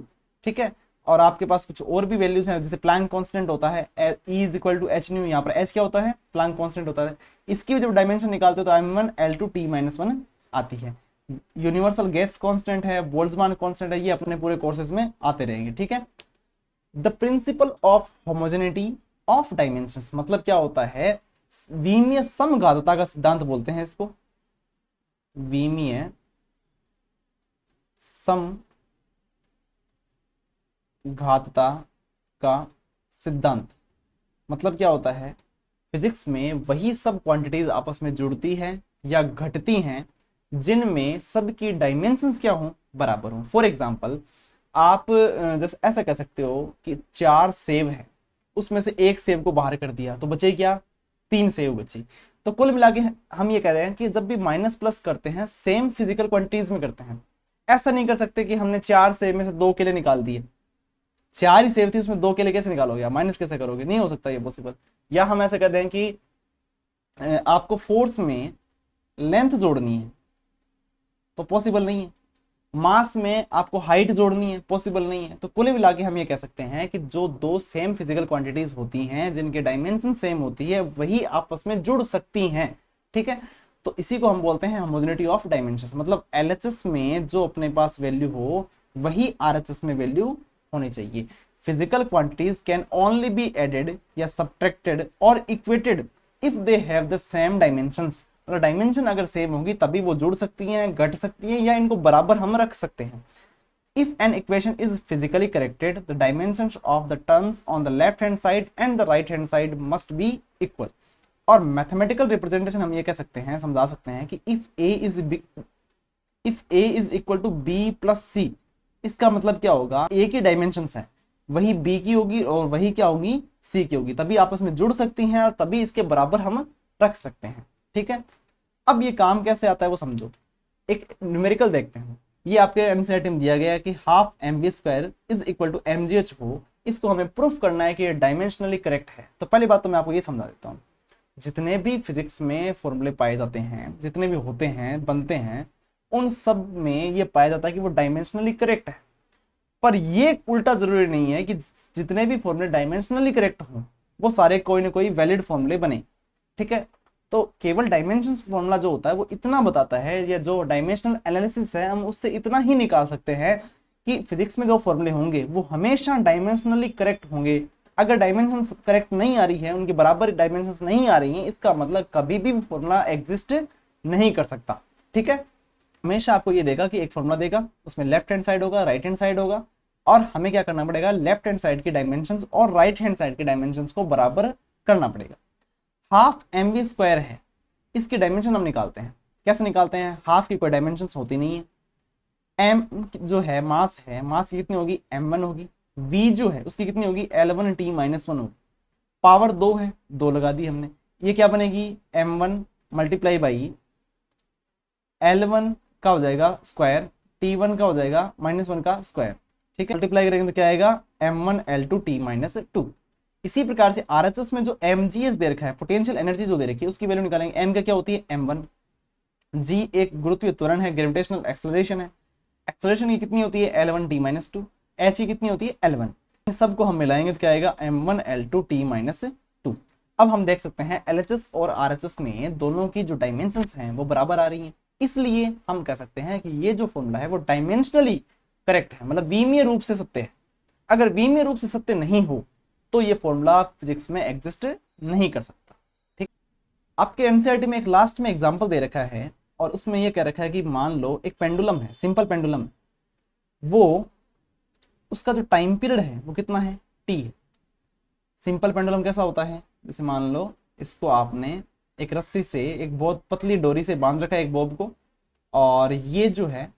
ठीक है। और आपके पास कुछ और भी वैल्यूज हैं, जैसे प्लैंक कांस्टेंट होता है E is equal to H nu, यहाँ पर h क्या होता है, प्लैंक कांस्टेंट होता है। इसकी जब डायमेंशन निकालते हो तो m1 L2t-1 आती है। यूनिवर्सल गैस कांस्टेंट है, बोल्ट्जमान कांस्टेंट है, ये अपने पूरे कोर्सेज में आते रहेंगे, ठीक है। The principle of homogeneity of dimensions मतलब क्या होता है, विमीय समघातता का सिद्धांत बोलते हैं इसको, विमीय समघातता का सिद्धांत मतलब क्या होता है, फिजिक्स में वही सब क्वांटिटीज आपस में जुड़ती हैं या घटती हैं जिनमें सबकी डायमेंशंस क्या हो, बराबर हो। फॉर एग्जांपल, आप जैसे ऐसा कह सकते हो कि 4 सेब है, उसमें से एक सेब को बाहर कर दिया तो बचे क्या, 3 सेब बची। तो कुल मिला के हम ये कह रहे हैं कि जब भी माइनस प्लस करते हैं सेम फिजिकल क्वांटिटीज में करते हैं। ऐसा नहीं कर सकते कि हमने 4 सेब में से 2 केले निकाल दिए, 4 ही सेब थी उसमें 2 केले कैसे निकालोगे, माइनस कैसे करोगे, नहीं हो सकता ये पॉसिबल। या हम ऐसा कहते हैं कि आपको फोर्स में लेंथ जोड़नी है तो पॉसिबल नहीं है, मास में आपको हाइट जोड़नी है, पॉसिबल नहीं है। तो कुल मिला के हम ये कह सकते हैं कि जो दो सेम फिजिकल क्वांटिटीज होती हैं जिनके डायमेंशन सेम होती है वही आपस में जुड़ सकती हैं, ठीक है। तो इसी को हम बोलते हैं होमोजेनिटी ऑफ डायमेंशंस, मतलब एलएचएस में जो अपने पास वैल्यू हो वही आरएचएस में वैल्यू होनी चाहिए। Physical quantities can only be added या सब्ट्रैक्टेड और equated if they have the same dimensions, मतलब डायमेंशन अगर सेम होगी तभी वो जुड़ सकती हैं, घट सकती हैं, या इनको बराबर हम रख सकते हैं। If an equation is physically corrected, the dimensions of the terms on the left hand side and the right hand side must be equal. और मैथमेटिकल रिप्रेजेंटेशन हम ये कह सकते हैं, समझा सकते हैं कि if a is equal to b plus c, इसका मतलब क्या होगा, a की डायमेंशंस है वही b की होगी और वही क्या होगी, c की होगी, तभी आपस में जुड़ सकती हैं और तभी इसके बराबर हम रख सकते हैं, ठीक है। अब ये काम कैसे आता है वो समझो, एक न्यूमेरिकल देखते हैं। ये आपके एनसीईआरटी में दिया गया है कि half M V square is equal to M G H हो, इसको हमें प्रूफ करना है कि ये डायमेंशनली करेक्ट है। तो पहली बात तो मैं आपको ये समझा देता हूँ, जितने भी फिजिक्स में फॉर्मूले पाए जाते हैं, जितने भी होते हैं बनते हैं, उन सब में ये पाया जाता है कि वो डायमेंशनली करेक्ट है। पर ये उल्टा जरूरी नहीं है कि जितने भी फॉर्मूले डायमेंशनली करेक्ट हों वो सारे कोई ना कोई वैलिड फॉर्मूले बने, ठीक है। तो केवल डायमेंशंस फॉर्मूला जो होता है वो इतना बताता है, या जो डायमेंशनल एनालिसिस है हम उससे इतना ही निकाल सकते हैं कि फिजिक्स में जो फॉर्मूले होंगे वो हमेशा डायमेंशनली करेक्ट होंगे। अगर डायमेंशंस करेक्ट नहीं आ रही है, उनके बराबर डायमेंशंस नहीं आ रही हैं, इसका मतलब कभी भी फॉर्मूला एग्जिस्ट नहीं कर सकता, ठीक है। हमेशा आपको ये देगा कि एक फॉर्मूला देगा, उसमें लेफ्ट हैंड साइड होगा, राइट हैंड साइड होगा, और हमें क्या करना पड़ेगा, लेफ्ट हैंड साइड की डायमेंशंस और राइट हैंड साइड की डायमेंशंस को बराबर करना पड़ेगा। हाफ एम वी स्क्वायर है, इसकी डायमेंशन हम निकालते हैं, कैसे निकालते हैं, हाफ की कोई डायमेंशन होती नहीं है। एम जो है मास है, मास की कितनी होगी, m1 होगी। v जो है उसकी कितनी होगी, L1t-1 होगी। पावर 2 है, 2 लगा दी हमने, ये क्या बनेगी, m1 मल्टीप्लाई बाई L1 का हो जाएगा स्क्वायर, t1 का हो जाएगा -1 का स्क्वायर, ठीक है। मल्टीप्लाई करेंगे तो क्या आएगा, m1 L2t-2। इसी प्रकार से आरएचएस में जो mgs दे रखा है, पोटेंशियल एनर्जी जो दे रखी है, उसकी वैल्यू निकालेंगे। m का क्या होती है, m1। g एक गुरुत्वीय त्वरण है, ग्रेविटेशनल एक्सेलरेशन है, एक्सेलरेशन की कितनी होती है, L1t-2। h की कितनी होती है, L1। इन सबको हम मिलाएंगे तो क्या आएगा, m1 L2t-2। अब हम देख सकते हैं एलएचएस और आरएचएस में दोनों की जो डायमेंशंस हैं वो बराबर आ रही हैं, इसलिए हम कह सकते हैं कि ये जो फॉर्मूला है वो डायमेंशनली करेक्ट है, मतलब विमीय रूप से सत्य है। अगर विमीय रूप से सत्य नहीं हो तो ये फॉर्मूला फिजिक्स में एग्जिस्ट नहीं कर सकता, ठीक। आपके एनसीईआरटी में एक लास्ट में एग्जांपल दे रखा है और उसमें ये कह रखा है कि मान लो एक पेंडुलम है, सिंपल पेंडुलम है, वो उसका जो टाइम पीरियड है वो कितना है, टी है। सिंपल पेंडुलम कैसा होता है, जैसे मान लो इसको आपने एक रस्सी से, एक बहुत पतली डोरी से बांध रखा है एक बॉब को, और ये जो है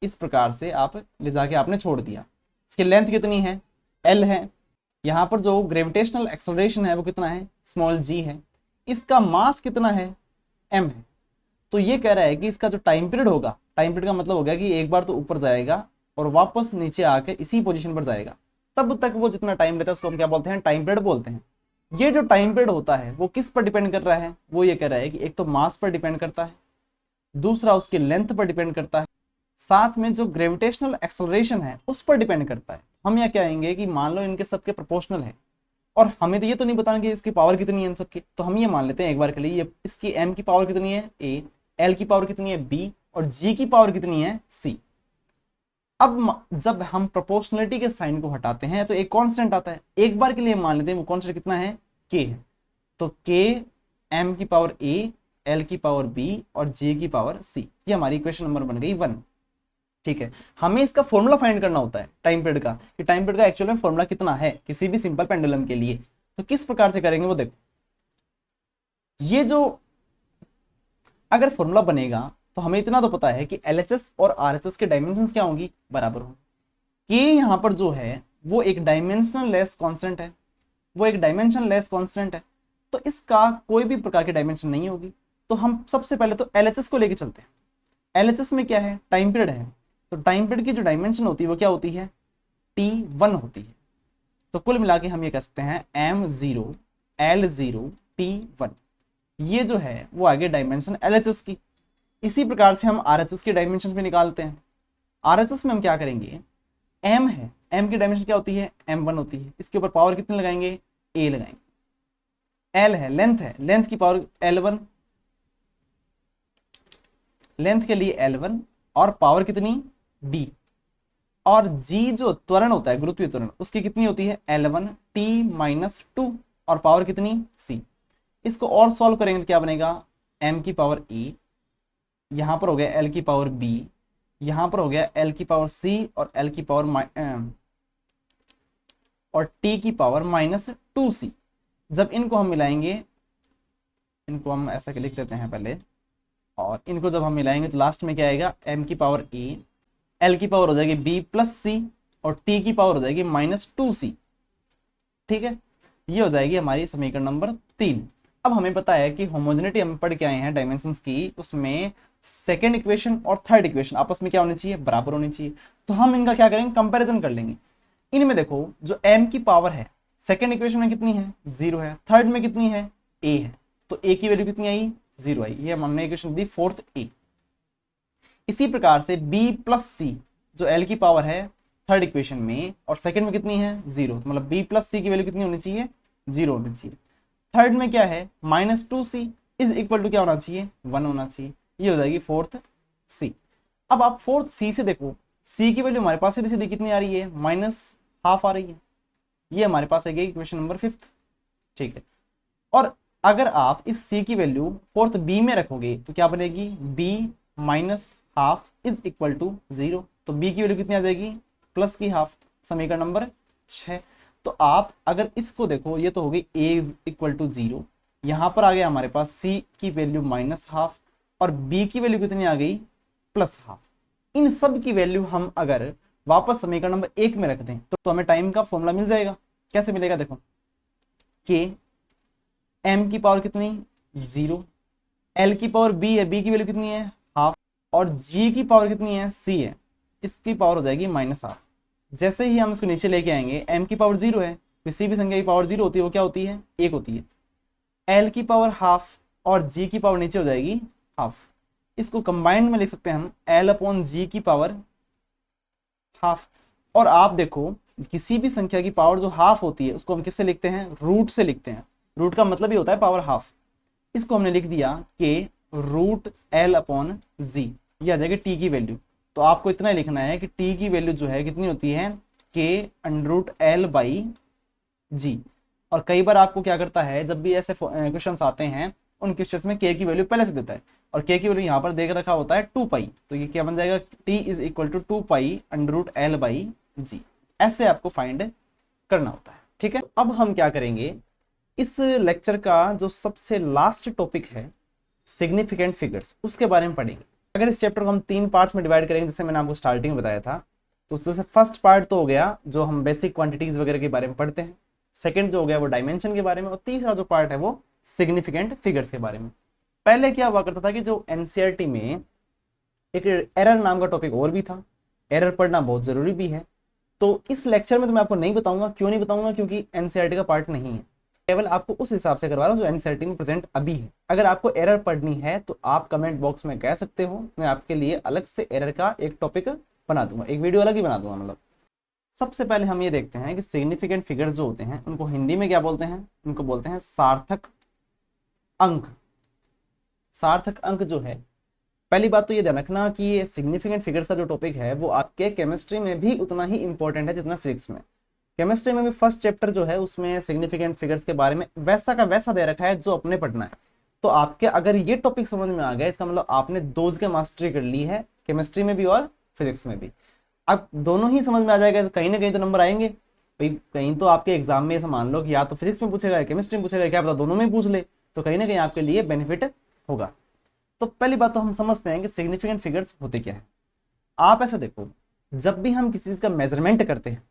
इस प्रकार से आप ले जाके आपने छोड़ दिया। इसकी लेंथ कितनी है, एल है। यहाँ पर जो ग्रेविटेशनल एक्सेलरेशन है वो कितना है, स्मॉल जी है। इसका मास कितना है, एम है। तो ये कह रहा है कि इसका जो टाइम पीरियड होगा, टाइम पीरियड का मतलब हो गया कि एक बार तो ऊपर जाएगा और वापस नीचे आकर इसी पोजीशन पर जाएगा, तब तक वो जितना टाइम लेता है उसको हम क्या बोलते हैं, टाइम पीरियड बोलते हैं। ये जो टाइम पीरियड होता है वो किस पर डिपेंड कर रहा है, वो ये कह रहा है कि एक तो मास पर डिपेंड करता है, दूसरा उसकी लेंथ पर डिपेंड करता है, साथ में जो ग्रेविटेशनल एक्सेलरेशन है उस पर डिपेंड करता है। हम यह कहेंगे कि मान लो इनके सबके प्रोपोर्शनल है, और हमें तो ये तो नहीं बताना कि इसकी पावर कितनी है इन सबकी, तो हम ये मान लेते हैं एक बार के लिए, ये इसकी एम की पावर कितनी है ए, एल की पावर कितनी है बी, और जी की पावर कितनी है सी। अब जब हम प्रोपोर्शनलिटी के साइन को हटाते हैं तो एक कांस्टेंट आता है, एक बार के लिए मान लेते हैं वो कांस्टेंट कितना है, के है। तो के एम की पावर ए, एल की पावर बी और जे की पावर सी, ये हमारी इक्वेशन नंबर बन गई 1। ठीक है, हमें इसका फॉर्मूला फाइंड करना होता है टाइम पीरियड का, कि टाइम पीरियड का एक्चुअल में फॉर्मूला कितना है किसी भी सिंपल पेंडुलम के लिए। तो किस प्रकार से करेंगे वो देखो, ये जो अगर फॉर्मूला बनेगा तो हमें इतना तो पता है कि एलएचएस और आरएचएस के डायमेंशंस क्या होंगी, बराबर होंगी। के यहाँ पर जो है वो एक डायमेंशनल लेस कांस्टेंट है, वो एक डायमेंशन लेस कांस्टेंट है, तो इसका कोई भी प्रकार की डायमेंशन नहीं होगी। तो हम सबसे पहले तो एलएचएस को लेके चलते हैं। एलएचएस में क्या है, टाइम पीरियड है, तो टाइम पीरियड की जो डायमेंशन होती है वो क्या होती है, T1 होती है। तो कुल मिला के हम ये कह सकते हैं M0 L0 T1, ये जो है वो आगे डायमेंशन एलएचएस की। इसी प्रकार से हम आरएचएस की डायमेंशन भी निकालते हैं। आरएचएस में हम क्या करेंगे, M है, M की डायमेंशन क्या होती है, M1 होती है, इसके ऊपर पावर कितनी लगाएंगे, A लगाएंगे। L है, लेंथ है, लेंथ की पावर L1, लेंथ के लिए L1 और पावर कितनी B। और G जो त्वरण होता है, गुरुत्वीय त्वरण, उसकी कितनी होती है L1 T-2 और पावर कितनी C। इसको और सॉल्व करेंगे तो क्या बनेगा, M की पावर E, यहां पर हो गया L की पावर B, यहां पर हो गया L की पावर C और L की पावर और T की पावर -2C। जब इनको हम मिलाएंगे, इनको हम ऐसा लिख देते हैं पहले, और इनको जब हम मिलाएंगे तो लास्ट में क्या आएगा, M की पावर A, L की पावर हो जाएगी B प्लस C और T की पावर हो जाएगी -2C। ठीक है, ये हो जाएगी हमारी समीकरण नंबर 3। अब हमें पता है कि होमोजेनिटी हम पढ़ के आए हैं डायमेंशंस की, उसमें सेकेंड इक्वेशन और थर्ड इक्वेशन आपस में क्या होनी चाहिए, बराबर होनी चाहिए। तो हम इनका क्या करेंगे, कंपैरिजन कर लेंगे। इनमें देखो जो M की पावर है सेकेंड इक्वेशन में कितनी है, 0 है, थर्ड में कितनी है, A है, तो A की वैल्यू कितनी आई, 0 आई, ये हमने इक्वेशन दी फोर्थ A। इसी प्रकार से B प्लस C जो L की पावर है थर्ड इक्वेशन में और सेकंड में कितनी है, 0, तो मतलब B प्लस C की वैल्यू कितनी होनी चाहिए, 0 होनी चाहिए। थर्ड में क्या है, -2C इज इक्वल टू क्या होना चाहिए, 1 होना चाहिए। ये हो जाएगी फोर्थ C। अब आप फोर्थ C से देखो, C की वैल्यू हमारे पास सीधी सीधी कितनी आ रही है, -12 आ रही है। ये हमारे पास है इक्वेशन नंबर 5। ठीक है, और अगर आप इस C की वैल्यू फोर्थ B में रखोगे तो क्या बनेगी, B -12 इज इक्वल टू 0, तो B की वैल्यू कितनी आ जाएगी, प्लस की हाफ, समीकरण नंबर 6। तो आप अगर इसको देखो, ये तो हो गई A इज इक्वल टू 0, यहां पर आ गया हमारे पास C की वैल्यू -12 और B की वैल्यू कितनी आ गई, +12। इन सब की वैल्यू हम अगर वापस समीकरण नंबर 1 में रख दें तो हमें टाइम का फॉर्मूला मिल जाएगा। कैसे मिलेगा, देखो, के M की पावर कितनी, 0, L की पावर B है, B की वैल्यू कितनी है, हाफ, और G की पावर कितनी है, C है, इसकी पावर हो जाएगी -12। जैसे ही हम इसको नीचे लेके आएंगे, M की पावर 0 है, किसी भी संख्या की पावर 0 होती है वो क्या होती है, 1 होती है। L की पावर हाफ और G की पावर नीचे हो जाएगी हाफ। इसको कंबाइंड में लिख सकते हैं हम L/G की पावर हाफ। और आप देखो किसी भी संख्या की पावर जो हाफ होती है उसको हम किससे लिखते हैं, रूट से लिखते हैं। रूट का मतलब ही होता है पावर हाफ। इसको हमने लिख दिया कि √L/G, ये आ जाएगी T की वैल्यू। तो आपको इतना ही लिखना है कि T की वैल्यू जो है कितनी होती है, K√L/G। और कई बार आपको क्या करता है, जब भी ऐसे क्वेश्चंस आते हैं उन क्वेश्चंस में K की वैल्यू पहले से देता है और K की वैल्यू यहाँ पर देख रखा होता है 2π, तो ये क्या बन जाएगा, T is equal to 2π√L/G। ऐसे आपको फाइंड करना होता है। ठीक है, अब हम क्या करेंगे, इस लेक्चर का जो सबसे लास्ट टॉपिक है सिग्निफिकेंट फिगर्स, उसके बारे में पढ़ेंगे। अगर इस चैप्टर को हम 3 पार्ट्स में डिवाइड करेंगे, जैसे मैंने आपको स्टार्टिंग में बताया था, तो जैसे फर्स्ट पार्ट तो हो गया जो हम बेसिक क्वांटिटीज वगैरह के बारे में पढ़ते हैं, सेकंड जो हो गया वो डायमेंशन के बारे में, और तीसरा जो पार्ट है वो सिग्निफिकेंट फिगर्स के बारे में। पहले क्या हुआ करता था कि जो एनसीईआरटी में एक एरर नाम का टॉपिक और भी था, एरर पढ़ना बहुत जरूरी भी है। तो इस लेक्चर में तो मैं आपको नहीं बताऊंगा, क्यों नहीं बताऊंगा, क्योंकि एनसीईआरटी का पार्ट नहीं है, केवल आपको उस हिसाब से करवा रहा हूँ जो एनसीईआरटी में प्रेजेंट अभी है। अगर आपको एरर पढ़नी है तो आप कमेंट बॉक्स में कह सकते हो, मैं आपके लिए अलग से एरर का एक टॉपिक बना दूंगा, एक वीडियो अलग ही बना दूंगा। मतलब सबसे पहले हम ये देखते हैं कि सिग्निफिकेंट फिगर्स जो होते हैं उनको हिंदी में क्या बोलते हैं, उनको बोलते हैं सार्थक अंक। सार्थक अंक जो है, पहली बात तो ये ध्यान रखना कि ये सिग्निफिकेंट फिगर्स का जो टॉपिक है वो आपके केमिस्ट्री में भी उतना ही इंपॉर्टेंट है जितना फिजिक्स में। केमिस्ट्री में भी फर्स्ट चैप्टर जो है उसमें सिग्निफिकेंट फिगर्स के बारे में वैसा का वैसा दे रखा है जो अपने पढ़ना है। तो आपके अगर ये टॉपिक समझ में आ गया, इसका मतलब आपने दोज के मास्टरी कर ली है, केमिस्ट्री में भी और फिजिक्स में भी। अब दोनों ही समझ में आ जाएगा तो कहीं ना कहीं तो नंबर आएंगे भाई। कहीं तो आपके एग्जाम में ऐसा मान लो कि या तो फिजिक्स में पूछेगा या केमिस्ट्री में पूछेगा, क्या पता दोनों में पूछ ले, तो कहीं ना कहीं आपके लिए बेनिफिट होगा। तो पहली बात तो हम समझते हैं कि सिग्निफिकेंट फिगर्स होते क्या है। आप ऐसा देखो, जब भी हम किसी चीज का मेजरमेंट करते हैं,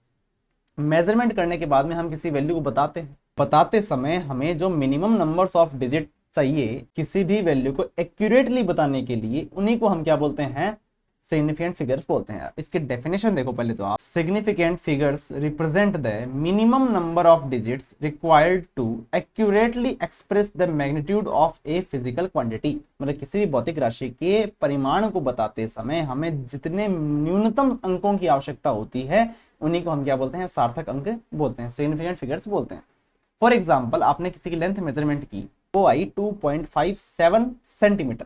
मेजरमेंट करने के बाद में हम किसी वैल्यू को बताते हैं, बताते समय हमें जो मिनिमम नंबर्स ऑफ डिजिट चाहिए किसी भी वैल्यू को एक्यूरेटली बताने के लिए, उन्हीं को हम क्या बोलते हैं, सिग्निफिकेंट फिगर्स बोलते हैं। इसकी डेफिनेशन देखो पहले तो आप, significant figures represent the minimum number of digits required to accurately express the magnitude of a physical quantity. मतलब किसी भी भौतिक राशि के परिमाण को बताते समय हमें जितने न्यूनतम अंकों की आवश्यकता होती है उन्हीं को हम क्या बोलते हैं, सार्थक अंक बोलते हैं, सिग्निफिकेंट फिगर्स बोलते हैं। फॉर एग्जाम्पल, आपने किसी की लेंथ मेजरमेंट की, वो आई 2.57 सेंटीमीटर,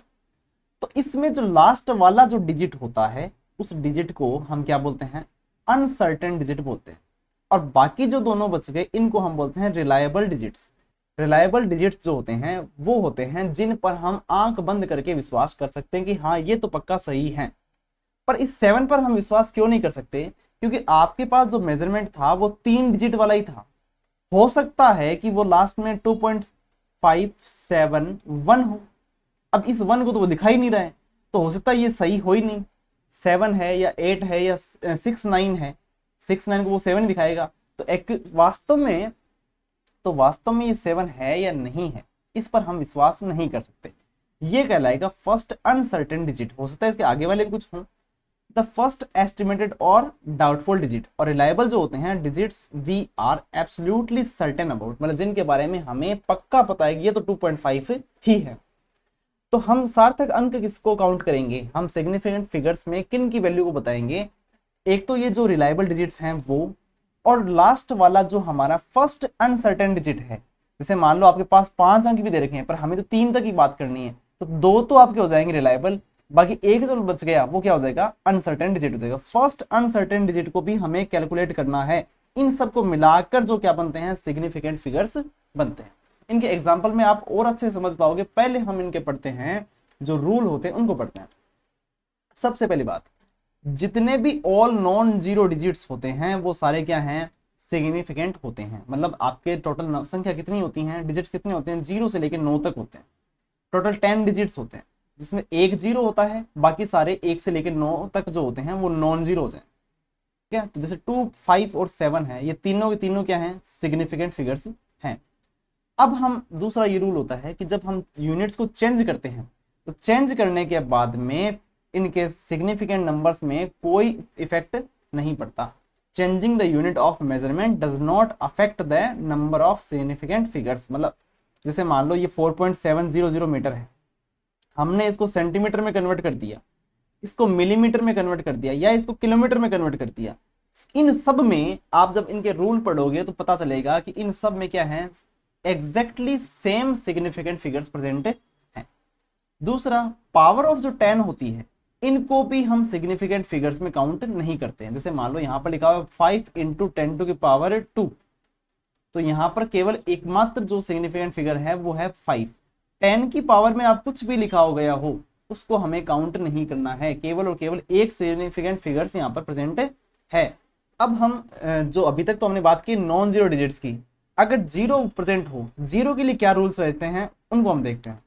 तो इसमें जो लास्ट वाला जो डिजिट होता है उस डिजिट को हम क्या बोलते हैं, अनसर्टेन डिजिट बोलते हैं। और बाकी जो दोनों बच गए इनको हम बोलते हैं रिलायबल डिजिट्स। रिलायबल डिजिट्स जो होते हैं वो होते हैं जिन पर हम आंख बंद करके विश्वास कर सकते हैं कि हाँ ये तो पक्का सही है। पर इस 7 पर हम विश्वास क्यों नहीं कर सकते, क्योंकि आपके पास जो मेजरमेंट था वो 3 डिजिट वाला ही था। हो सकता है कि वो लास्ट में 2.571 हो, अब इस 1 को तो वो दिखाई नहीं रहा है, तो हो सकता है ये सही हो ही नहीं, 7 है या 8 है या 6 9 है, 6 9 को वो 7 दिखाएगा। तो एक वास्तव में ये 7 है या नहीं है, इस पर हम विश्वास नहीं कर सकते। ये कहलाएगा फर्स्ट अनसर्टेन डिजिट। हो सकता है इसके आगे वाले भी कुछ हों, द फर्स्ट एस्टिमेटेड और डाउटफुल डिजिट। और रिलायबल जो होते हैं digits we are absolutely certain about, मतलब जिनके बारे में हमें पक्का पता है कि ये तो 2.5 ही है। तो हम सार्थक अंक किसको काउंट करेंगे, हम सिग्निफिकेंट फिगर्स में किन की वैल्यू को बताएंगे, एक तो ये जो रिलायबल डिजिट्स हैं वो, और लास्ट वाला जो हमारा फर्स्ट अनसर्टेन डिजिट है। जैसे मान लो आपके पास 5 अंक भी दे रखे हैं पर हमें तो 3 तक की बात करनी है, तो 2 तो आपके हो जाएंगे रिलायबल, बाकी एक जो बच गया वो क्या हो जाएगा, अनसर्टेन डिजिट हो जाएगा। फर्स्ट अनसर्टेन डिजिट को भी हमें कैलकुलेट करना है। इन सबको मिलाकर जो क्या बनते हैं, सिग्निफिकेंट फिगर्स बनते हैं। इनके एग्जाम्पल में आप और अच्छे समझ पाओगे। पहले हम इनके पढ़ते हैं, जो रूल होते हैं उनको पढ़ते हैं। सबसे पहली बात, जितने भी ऑल नॉन जीरो डिजिट्स होते हैं वो सारे क्या हैं, सिग्निफिकेंट होते हैं। मतलब आपके टोटल संख्या कितनी होती हैं, डिजिट्स कितने होते हैं, 0 से लेकर 9 तक होते हैं। टोटल 10 डिजिट्स होते हैं जिसमें 1 0 होता है, बाकी सारे 1 से लेकर 9 तक जो होते हैं वो नॉन जीरो होते हैं। ठीक है, तो जैसे 2 5 और 7 है, ये तीनों के तीनों क्या हैं, सिग्निफिकेंट फिगर्स हैं। अब हम दूसरा ये रूल होता है कि जब हम यूनिट्स को चेंज करते हैं तो चेंज करने के बाद में इनके सिग्निफिकेंट नंबर्स में कोई इफेक्ट नहीं पड़ता। Changing the unit of measurement does not affect the number of significant figures. मतलब जैसे मान लो ये 4.700 मीटर है, हमने इसको सेंटीमीटर में कन्वर्ट कर दिया, इसको मिलीमीटर में कन्वर्ट कर दिया, या इसको किलोमीटर में कन्वर्ट कर दिया। इन सब में आप जब इनके रूल पढ़ोगे तो पता चलेगा कि इन सब में क्या है, exactly same significant figures present हैं। दूसरा, पावर ऑफ जो 10 होती है इनको भी हम सिग्निफिकेंट फिगर्स में काउंट नहीं करते हैं। जैसे मान लो यहाँ पर लिखा हुआ 5 × 10⁻², तो यहाँ पर केवल एकमात्र जो सिग्निफिकेंट फिगर है वो है 5। 10 की पावर में आप कुछ भी लिखा हो गया हो उसको हमें काउंट नहीं करना है, केवल और केवल एक सिग्निफिकेंट फिगर्स यहाँ पर प्रेजेंट है। अब हम जो अभी तक तो हमने बात की नॉन जीरो डिजिट्स की, अगर जीरो प्रेजेंट हो, जीरो के लिए क्या रूल्स रहते हैं उनको हम देखते हैं।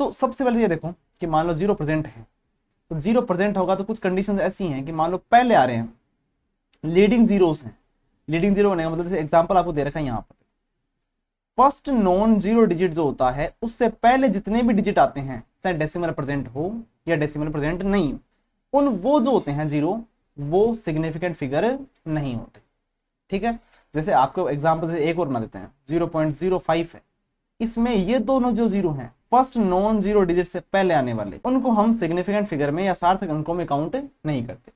तो सबसे पहले ये देखो कि मान लो जीरो प्रेजेंट है, तो जीरो प्रेजेंट होगा तो कुछ कंडीशंस ऐसी हैं कि मान लो पहले आ रहे हैं लीडिंग जीरोस हैं। लीडिंग जीरो होने का मतलब जैसे एग्जांपल आपको दे रखा है यहाँ पर, फर्स्ट नॉन जीरो डिजिट जो होता है उससे पहले जितने भी डिजिट आते हैं चाहे डेसिमल प्रेजेंट हो या डेसिमल प्रेजेंट नहीं हो, उन वो जो होते हैं जीरो वो सिग्निफिकेंट फिगर नहीं होते। ठीक है, जैसे आपको एग्जांपल से एक और बना देते हैं, 0.05 है, इसमें ये दोनों जो जीरो हैं फर्स्ट नॉन जीरो डिजिट से पहले आने वाले, उनको हम सिग्निफिकेंट फिगर में या सार्थक अंकों में काउंट नहीं करते।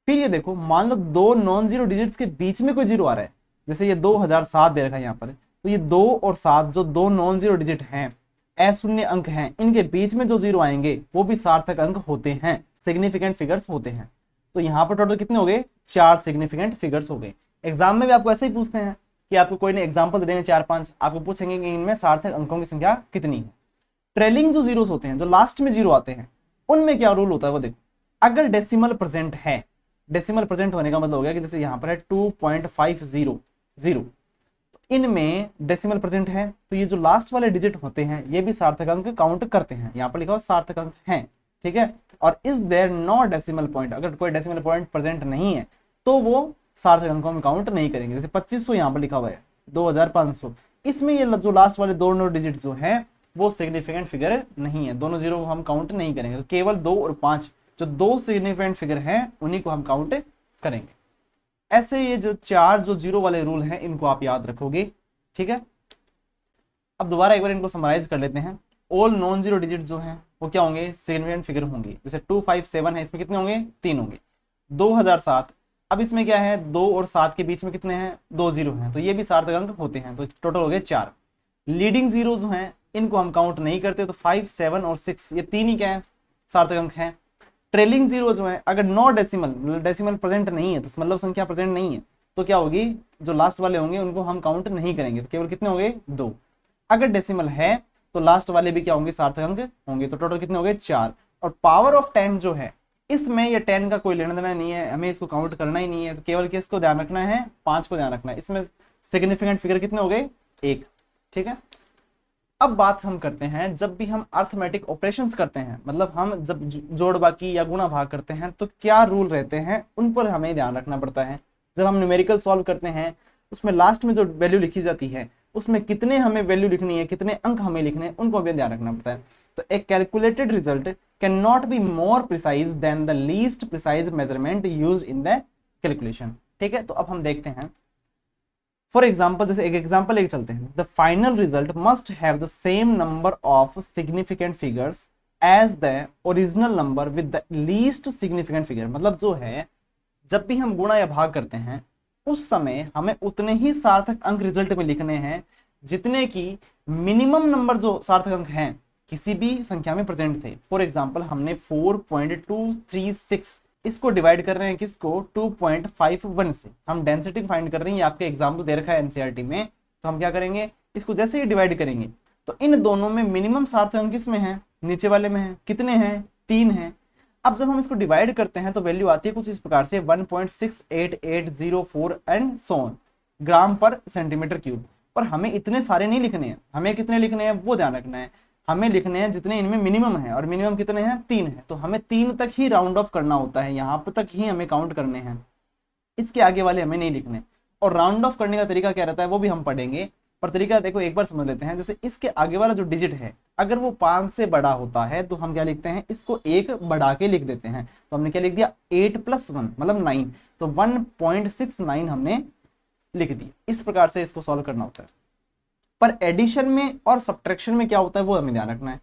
फिर ये देखो मान लो दो नॉन जीरो डिजिट्स के बीच में कोई जीरो आ रहा है, जैसे ये 2007 दे रखा है यहाँ पर, तो ये 2 और 7 जो दो नॉन जीरो डिजिट हैं, अशून्य अंक हैं, इनके बीच में जो जीरो आएंगे वो भी सार्थक अंक होते हैं, सिग्निफिकेंट फिगर्स होते हैं। तो यहाँ पर टोटल कितने हो गए, 4 सिग्निफिकेंट फिगर्स हो गए। एग्जाम में भी आपको ऐसे ही पूछते हैं कि आपको कोई ने एग्जाम्पल दे देंगे 4-5, आपको पूछेंगे कि इनमें सार्थक अंकों की संख्या कितनी है। ट्रेलिंग जो जीरोस होते हैं, जो लास्ट में जीरो आते हैं, उनमें क्या रूल होता है वो देखो। अगर डेसिमल प्रेजेंट है, डेसिमल प्रेजेंट होने का मतलब हो गया कि जैसे यहाँ पर है 2.500, तो इनमें डेसिमल प्रेजेंट है तो ये जो लास्ट वाले डिजिट होते हैं ये भी सार्थक अंक काउंट करते हैं, यहाँ पर लिखा हुआ सार्थक अंक हैं। ठीक है, और is there no decimal point, अगर कोई डेसिमल पॉइंट प्रेजेंट नहीं है तो वो सार्थक अंकों में काउंट नहीं करेंगे। जैसे 2500 यहाँ पर लिखा हुआ है, 2500, इसमें ये जो लास्ट वाले दोनों डिजिट जो हैं वो सिग्निफिकेंट फिगर नहीं है, दोनों जीरो को हम काउंट नहीं करेंगे, तो केवल 2 और 5 जो दो सिग्निफिकेंट फिगर हैं उन्हीं को हम काउंट करेंगे। ऐसे ये जो 4 जो जीरो वाले रूल हैं इनको आप याद रखोगे। ठीक है, अब दोबारा एक बार इनको समराइज कर लेते हैं। ऑल नॉन जीरो डिजिट जो हैं वो क्या होंगे, सिग्निफिकेंट फिगर होंगे। जैसे 257 है, इसमें कितने होंगे, 3 होंगे। 2007, अब इसमें क्या है, 2 और 7 के बीच में कितने हैं, 2 जीरो हैं, तो ये भी सार्थक अंक होते हैं, तो टोटल हो गए 4। लीडिंग जीरो जो हैं इनको हम काउंट नहीं करते, तो 5, 7 और 6 ये तीन ही क्या है, सार्थक अंक हैं। ट्रेलिंग जीरो जो है, अगर नो डेसिमल, डेसिमल प्रेजेंट नहीं है, दशमलव संख्या प्रेजेंट नहीं है, तो क्या होगी, जो लास्ट वाले होंगे उनको हम काउंट नहीं करेंगे, तो केवल कितने हो गए, 2। अगर डेसिमल है तो लास्ट वाले भी क्या होंगे, सार्थक अंक होंगे, तो टोटल कितने हो गए, 4। और पावर ऑफ 10 जो है, इसमें ये 10 का कोई लेना देना नहीं है, हमें इसको काउंट करना ही नहीं है, तो केवल किसको ध्यान रखना है, 5 को ध्यान रखना है। इसमें सिग्निफिकेंट फिगर कितने हो गए, 1। ठीक है, अब बात हम करते हैं जब भी हम अर्थमेटिक ऑपरेशंस करते हैं, मतलब हम जब जोड़ बाकी या गुणा भाग करते हैं तो क्या रूल रहते हैं, उन पर हमें ध्यान रखना पड़ता है। जब हम न्यूमेरिकल सॉल्व करते हैं उसमें लास्ट में जो वैल्यू लिखी जाती है उसमें कितने हमें वैल्यू लिखनी है, कितने अंक हमें लिखने हैं, उनको हमें ध्यान रखना पड़ता है। तो एक calculated result can not be more precise than the least precise measurement used in the calculation. ठीक है, तो अब हम देखते हैं फॉर एग्जाम्पल, जैसे एक एग्जाम्पल लेके चलते हैं। The final result must have the same number of significant figures as the original number with the least significant figure. मतलब जो है जब भी हम गुणा या भाग करते हैं उस समय हमें उतने ही सार्थक अंक रिजल्ट में लिखने हैं जितने की मिनिमम नंबर जो सार्थक अंक हैं किसी भी संख्या में प्रेजेंट थे। फॉर एग्जाम्पल हमने 4.236 इसको डिवाइड कर रहे हैं किसको, 2.51 से। हम डेंसिटी फाइंड कर रहे हैं, ये आपके एग्जाम्पल दे रखा है एनसीईआरटी में, तो हम क्या करेंगे, इसको जैसे ही डिवाइड करेंगे तो इन दोनों में मिनिमम सार्थक अंक किसमें है, नीचे वाले में है। कितने हैं, 3 हैं। अब जब हम इसको डिवाइड करते हैं तो वैल्यू आती है कुछ इस प्रकार से 1.68804 एंड सो ऑन ग्राम पर सेंटीमीटर क्यूब। पर हमें इतने सारे नहीं लिखने हैं, हमें कितने लिखने हैं वो ध्यान रखना है। हमें लिखने हैं जितने इनमें मिनिमम है, और मिनिमम कितने हैं, 3 है, तो हमें 3 तक ही राउंड ऑफ करना होता है, यहाँ पर तक ही हमें काउंट करने हैं, इसके आगे वाले हमें नहीं लिखने। और राउंड ऑफ करने का तरीका क्या रहता है वो भी हम पढ़ेंगे, पर तरीका देखो एक बार समझ लेते हैं। जैसे इसके आगे वाला जो डिजिट है अगर वो 5 से बड़ा होता है तो हम क्या लिखते हैं, इसको 1 बढ़ा के लिख देते हैं। तो हमने क्या लिख दिया, 8 + 1 मतलब 9, तो 1.69 हमने लिख दिया। इस प्रकार से इसको सॉल्व करना होता है। पर एडिशन में और सब्ट्रैक्शन में क्या होता है वो हमें ध्यान रखना है।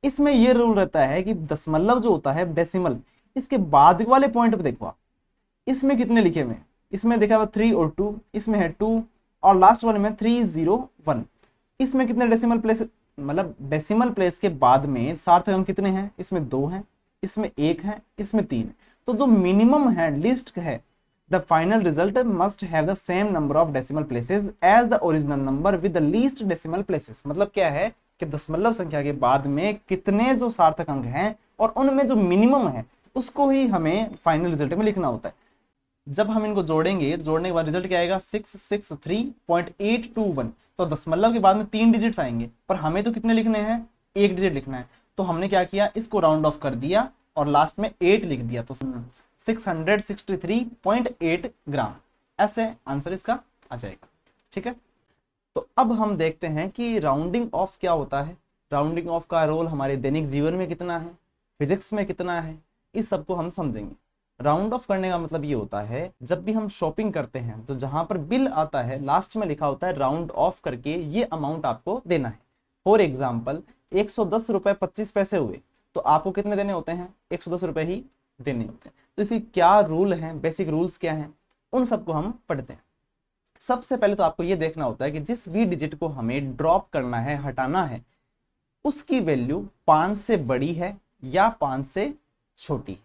इसमें ये रूल रहता है कि दशमलव जो होता है डेसिमल, इसके बाद वाले पॉइंट पे देखो आप, इसमें कितने लिखे हुए हैं, इसमें देखा हुआ 3 और 2, इसमें है 2 और लास्ट वाले में 301। इसमें कितने डेसिमल प्लेस, मतलब डेसिमल प्लेस के बाद में सार्थक अंक कितने हैं, इसमें 2 हैं, इसमें 1 है, इसमें 3 है। तो जो मिनिमम है, लिस्ट है, the final result must have the same number of decimal places as the original number with the least decimal places। मतलब क्या है कि दशमलव संख्या के बाद में कितने जो सार्थक अंक हैं और उनमें जो मिनिमम है उसको ही हमें फाइनल रिजल्ट में लिखना होता है। जब हम इनको जोड़ेंगे, जोड़ने के बाद रिजल्ट क्या आएगा 663.821। तो दशमलव के बाद में 3 डिजिट्स आएंगे, पर हमें तो कितने लिखने हैं, 1 डिजिट लिखना है। तो हमने क्या किया, इसको राउंड ऑफ कर दिया और लास्ट में 8 लिख दिया, तो 663.8 ग्राम, ऐसे आंसर इसका आ जाएगा। ठीक है, तो अब हम देखते हैं कि राउंडिंग ऑफ क्या होता है, राउंडिंग ऑफ का रोल हमारे दैनिक जीवन में कितना है, फिजिक्स में कितना है, इस सबको हम समझेंगे। राउंड ऑफ करने का मतलब ये होता है, जब भी हम शॉपिंग करते हैं तो जहां पर बिल आता है लास्ट में लिखा होता है राउंड ऑफ करके ये अमाउंट आपको देना है। फॉर एग्जाम्पल 110 रुपए 25 पैसे हुए, तो आपको कितने देने होते हैं, 110 रुपए ही देने होते हैं। तो इसकी क्या रूल है, बेसिक रूल्स क्या हैं, उन सबको हम पढ़ते हैं। सबसे पहले तो आपको ये देखना होता है कि जिस भी डिजिट को हमें ड्रॉप करना है, हटाना है, उसकी वैल्यू 5 से बड़ी है या 5 से छोटी है।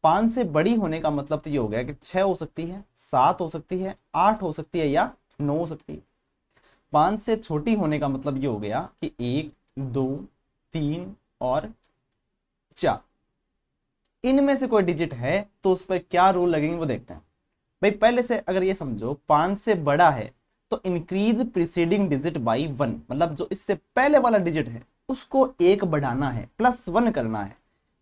5 से बड़ी होने का मतलब तो ये हो गया कि 6 हो सकती है, 7 हो सकती है, 8 हो सकती है या 9 हो सकती है। 5 से छोटी होने का मतलब ये हो गया कि 1, 2, 3 और 4, इनमें से कोई डिजिट है तो उस पर क्या रूल लगेंगे वो देखते हैं। भाई पहले से अगर ये समझो 5 से बड़ा है तो इंक्रीज प्रीसीडिंग डिजिट बाई 1, मतलब जो इससे पहले वाला डिजिट है उसको 1 बढ़ाना है, +1 करना है।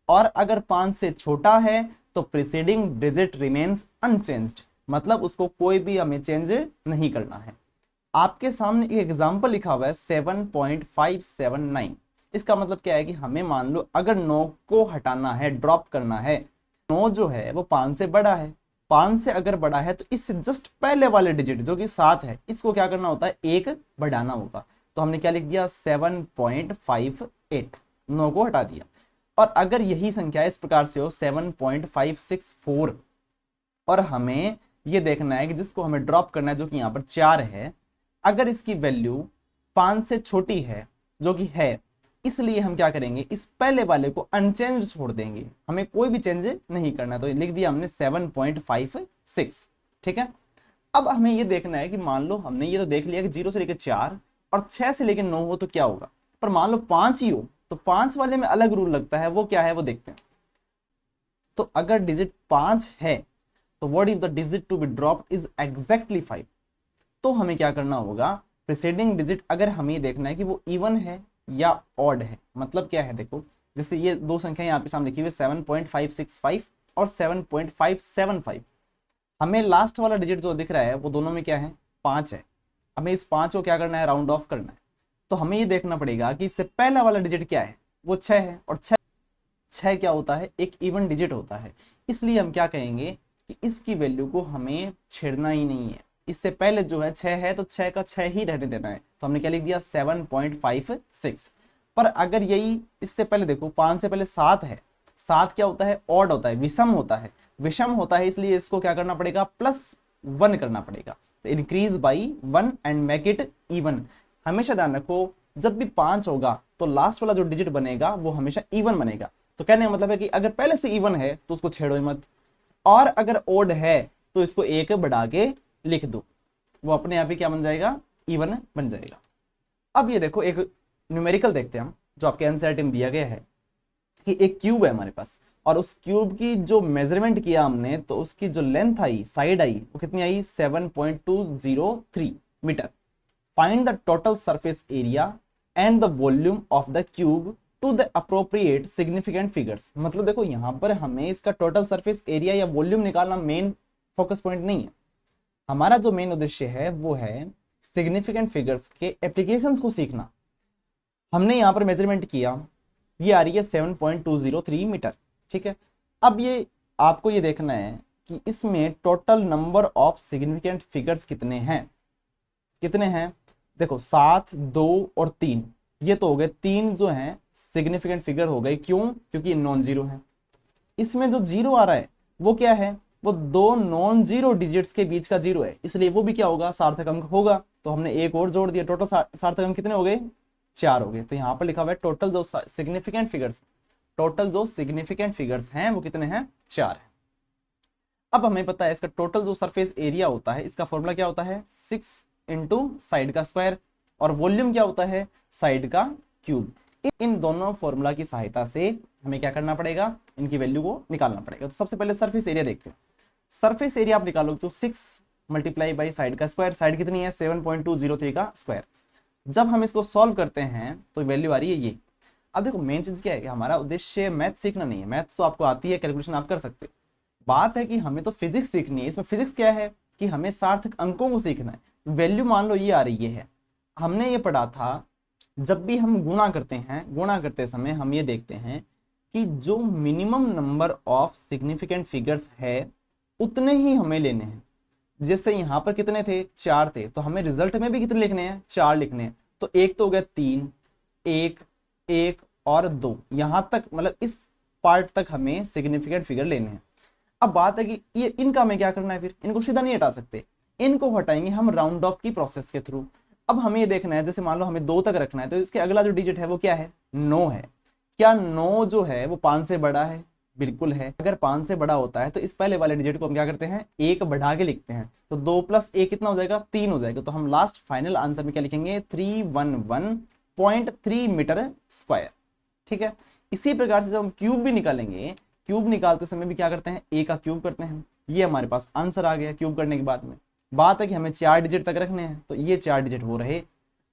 और अगर 5 से छोटा है तो प्रीसीडिंग डिजिट रिमेन्स अनचेंज्ड, मतलब उसको कोई भी हमें चेंज नहीं करना है। आपके सामने एक एग्जांपल लिखा हुआ है 7.579। इसका मतलब क्या है कि हमें मान लो अगर 9 को हटाना है, ड्रॉप करना है, 9 जो है वो 5 से बड़ा है, 5 से अगर बड़ा है तो इससे जस्ट पहले वाले डिजिट जो कि 7 है, इसको क्या करना होता है, 1 बढ़ाना होगा। तो हमने क्या लिख दिया 7.58, 9 को हटा दिया। और अगर यही संख्या इस प्रकार से हो 7.564, और हमें ये देखना है कि जिसको हमें ड्रॉप करना है जो कि यहाँ पर 4 है, अगर इसकी वैल्यू 5 से छोटी है जो कि है, इसलिए हम क्या करेंगे, इस पहले वाले को अनचेंज छोड़ देंगे, हमें कोई भी चेंज नहीं करना। तो लिख दिया हमने 7.56। ठीक है, अब हमें ये देखना है कि मान लो हमने ये तो देख लिया कि 0 से लेकर 4 और 6 से लेकर 9 हो तो क्या होगा, पर मान लो 5 ही हो तो 5 वाले में अलग रूल लगता है, वो क्या है वो देखते हैं। तो अगर डिजिट 5 है तो what if the digit to be dropped is exactly 5, तो हमें क्या करना होगा, प्रीसीडिंग डिजिट अगर हमें देखना है कि वो इवन है या ऑड है। मतलब क्या है, देखो जैसे ये दो संख्या यहाँ पे सामने लिखी हुई 7.565 और 7.575, हमें लास्ट वाला डिजिट जो दिख रहा है वो दोनों में क्या है, 5 है। हमें इस 5 को क्या करना है, राउंड ऑफ करना है। तो हमें ये देखना पड़ेगा कि इससे पहला वाला डिजिट क्या है, वो 6 है, और 6 क्या होता है, एक इवन डिजिट होता है। इसलिए हम क्या कहेंगे कि इसकी वैल्यू को हमें छेड़ना ही नहीं है, इससे पहले जो है 6 है तो 6 का 6 ही रहने देना है। तो हमने क्या लिख दिया 7.56। पर अगर यही इससे पहले देखो 5 से पहले 7 है, 7 क्या होता है, ऑड होता है, विषम होता है, विषम होता है, इसलिए इसको क्या करना पड़ेगा, +1 करना पड़ेगा। तो increase by 1 and make it even. हमेशा ध्यान रखो जब भी 5 होगा तो लास्ट वाला जो डिजिट बनेगा वो हमेशा इवन बनेगा। तो कहने का मतलब है कि अगर पहले से इवन है तो उसको छेड़ो ही मत, और अगर ओड है तो इसको 1 बढ़ा के लिख दो, वो अपने आप ही क्या बन जाएगा, इवन बन जाएगा। अब ये देखो एक न्यूमेरिकल देखते हैं हम, जो आपके एनसीईआरटी में दिया गया है कि एक क्यूब है हमारे पास, और उस क्यूब की जो मेजरमेंट किया हमने तो उसकी जो लेंथ आई, साइड आई, वो कितनी आई, 7.203 metre. Find the total surface area and the volume of the cube to the appropriate significant figures. मतलब देखो यहाँ पर हमें इसका टोटल सरफेस एरिया या वॉल्यूम निकालना मेन फोकस पॉइंट नहीं है, हमारा जो मेन उद्देश्य है वो है सिग्निफिकेंट फिगर्स के एप्लीकेशंस को सीखना। हमने यहाँ पर मेजरमेंट किया, ये आ रही है 7.203 मीटर। ठीक है, अब ये आपको ये देखना है कि इसमें total number of significant figures कितने हैं, कितने हैं। देखो 7, 2 और 3, ये तो हो गए 3 जो हैं सिग्निफिकेंट फिगर हो गए। क्यों, क्योंकि ये नॉन जीरो है। इसमें जो जीरो आ रहा है वो क्या है, वो 2 नॉन जीरो डिजिट्स के बीच का जीरो है, इसलिए वो भी क्या होगा, सार्थक अंक होगा। तो हमने एक और जोड़ दिया, टोटल सार्थक अंक कितने हो गए, 4 हो गए। तो यहाँ पर लिखा हुआ है टोटल जो सिग्निफिकेंट फिगर्स, टोटल जो सिग्निफिकेंट फिगर्स हैं वो कितने हैं, 4 है। अब हमें पता है इसका टोटल जो सरफेस एरिया होता है, इसका फॉर्मूला क्या होता है, 6 इंटू साइड का स्क्वायर, और वॉल्यूम क्या होता है, साइड का क्यूब। इन दोनों फॉर्मूला की सहायता से हमें क्या करना पड़ेगा, इनकी वैल्यू को निकालना पड़ेगा। तो सबसे पहले सरफेस एरिया देखते हैं। सरफेस एरिया आप निकालोगे तो 6 मल्टीप्लाई बाई साइड का स्क्वायर, साइड कितनी है 7.203 का स्क्वायर। जब हम इसको सॉल्व करते हैं तो वैल्यू आ रही है ये। अब देखो मेन चीज क्या है कि हमारा उद्देश्य मैथ सीखना नहीं है, मैथ तो आपको आती है, कैलकुलेशन आप कर सकते हो। बात है कि हमें तो फिजिक्स सीखनी है। इसमें फिजिक्स क्या है कि हमें सार्थक अंकों को सीखना है। वैल्यू मान लो ये आ रही है, हमने ये पढ़ा था जब भी हम गुणा करते हैं, गुणा करते समय हम ये देखते हैं कि जो minimum number of significant figures है उतने ही हमें लेने हैं। जैसे यहाँ पर कितने थे 4 थे, तो हमें रिजल्ट में भी कितने लिखने हैं 4 लिखने हैं। तो एक तो हो गया 3, 1, 1 और 2, यहां तक मतलब इस पार्ट तक हमें सिग्निफिकेंट फिगर लेने हैं। अब बात है कि ये इनका हमें क्या करना है, फिर इनको सीधा नहीं हटा सकते, इनको हटाएंगे हम राउंड ऑफ की प्रोसेस के थ्रू। अब हमें ये देखना है, जैसे मान लो हमें 2 तक रखना है तो इसके अगला जो डिजिट है वो क्या है 9 है। क्या 9 जो है वो 5 से बड़ा है? बिल्कुल है। अगर 5 से बड़ा होता है तो इस पहले वाले डिजिट को हम क्या करते हैं 1 बढ़ा के लिखते हैं, तो 2 + 1 कितना हो जाएगा 3 हो जाएगा। तो हम लास्ट फाइनल आंसर में क्या लिखेंगे 311.3 मीटर स्क्वायर। ठीक है। इसी प्रकार से जब हम क्यूब भी निकालेंगे, क्यूब निकालते समय भी क्या करते हैं a का क्यूब करते हैं। ये हमारे पास आंसर आ गया क्यूब करने के बाद में। बात है कि हमें 4 डिजिट तक रखने हैं, तो ये 4 डिजिट वो रहे।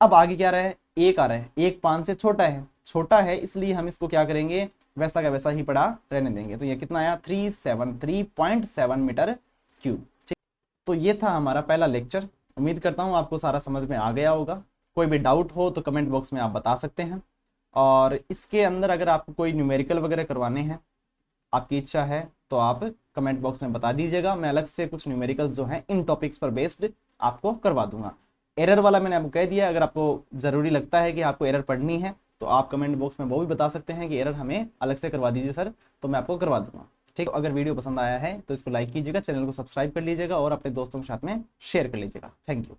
अब आगे क्या रहा है 1 आ रहा है, 1 5 से छोटा है, छोटा है इसलिए हम इसको क्या करेंगे वैसा का वैसा ही पड़ा रहने देंगे। तो ये कितना आया 373.7 मीटर क्यूब। ठीक, तो ये था हमारा पहला लेक्चर। उम्मीद करता हूँ आपको सारा समझ में आ गया होगा। कोई भी डाउट हो तो कमेंट बॉक्स में आप बता सकते हैं। और इसके अंदर अगर आपको कोई न्यूमेरिकल वगैरह करवाने हैं, आपकी इच्छा है तो आप कमेंट बॉक्स में बता दीजिएगा। मैं अलग से कुछ न्यूमेरिकल्स जो हैं इन टॉपिक्स पर बेस्ड आपको करवा दूंगा। एरर वाला मैंने आपको कह दिया, अगर आपको ज़रूरी लगता है कि आपको एरर पढ़नी है तो आप कमेंट बॉक्स में वो भी बता सकते हैं कि एरर हमें अलग से करवा दीजिए सर, तो मैं आपको करवा दूंगा। ठीक, अगर वीडियो पसंद आया है तो इसको लाइक कीजिएगा, चैनल को सब्सक्राइब कर लीजिएगा और अपने दोस्तों के साथ में शेयर कर लीजिएगा। Thank you.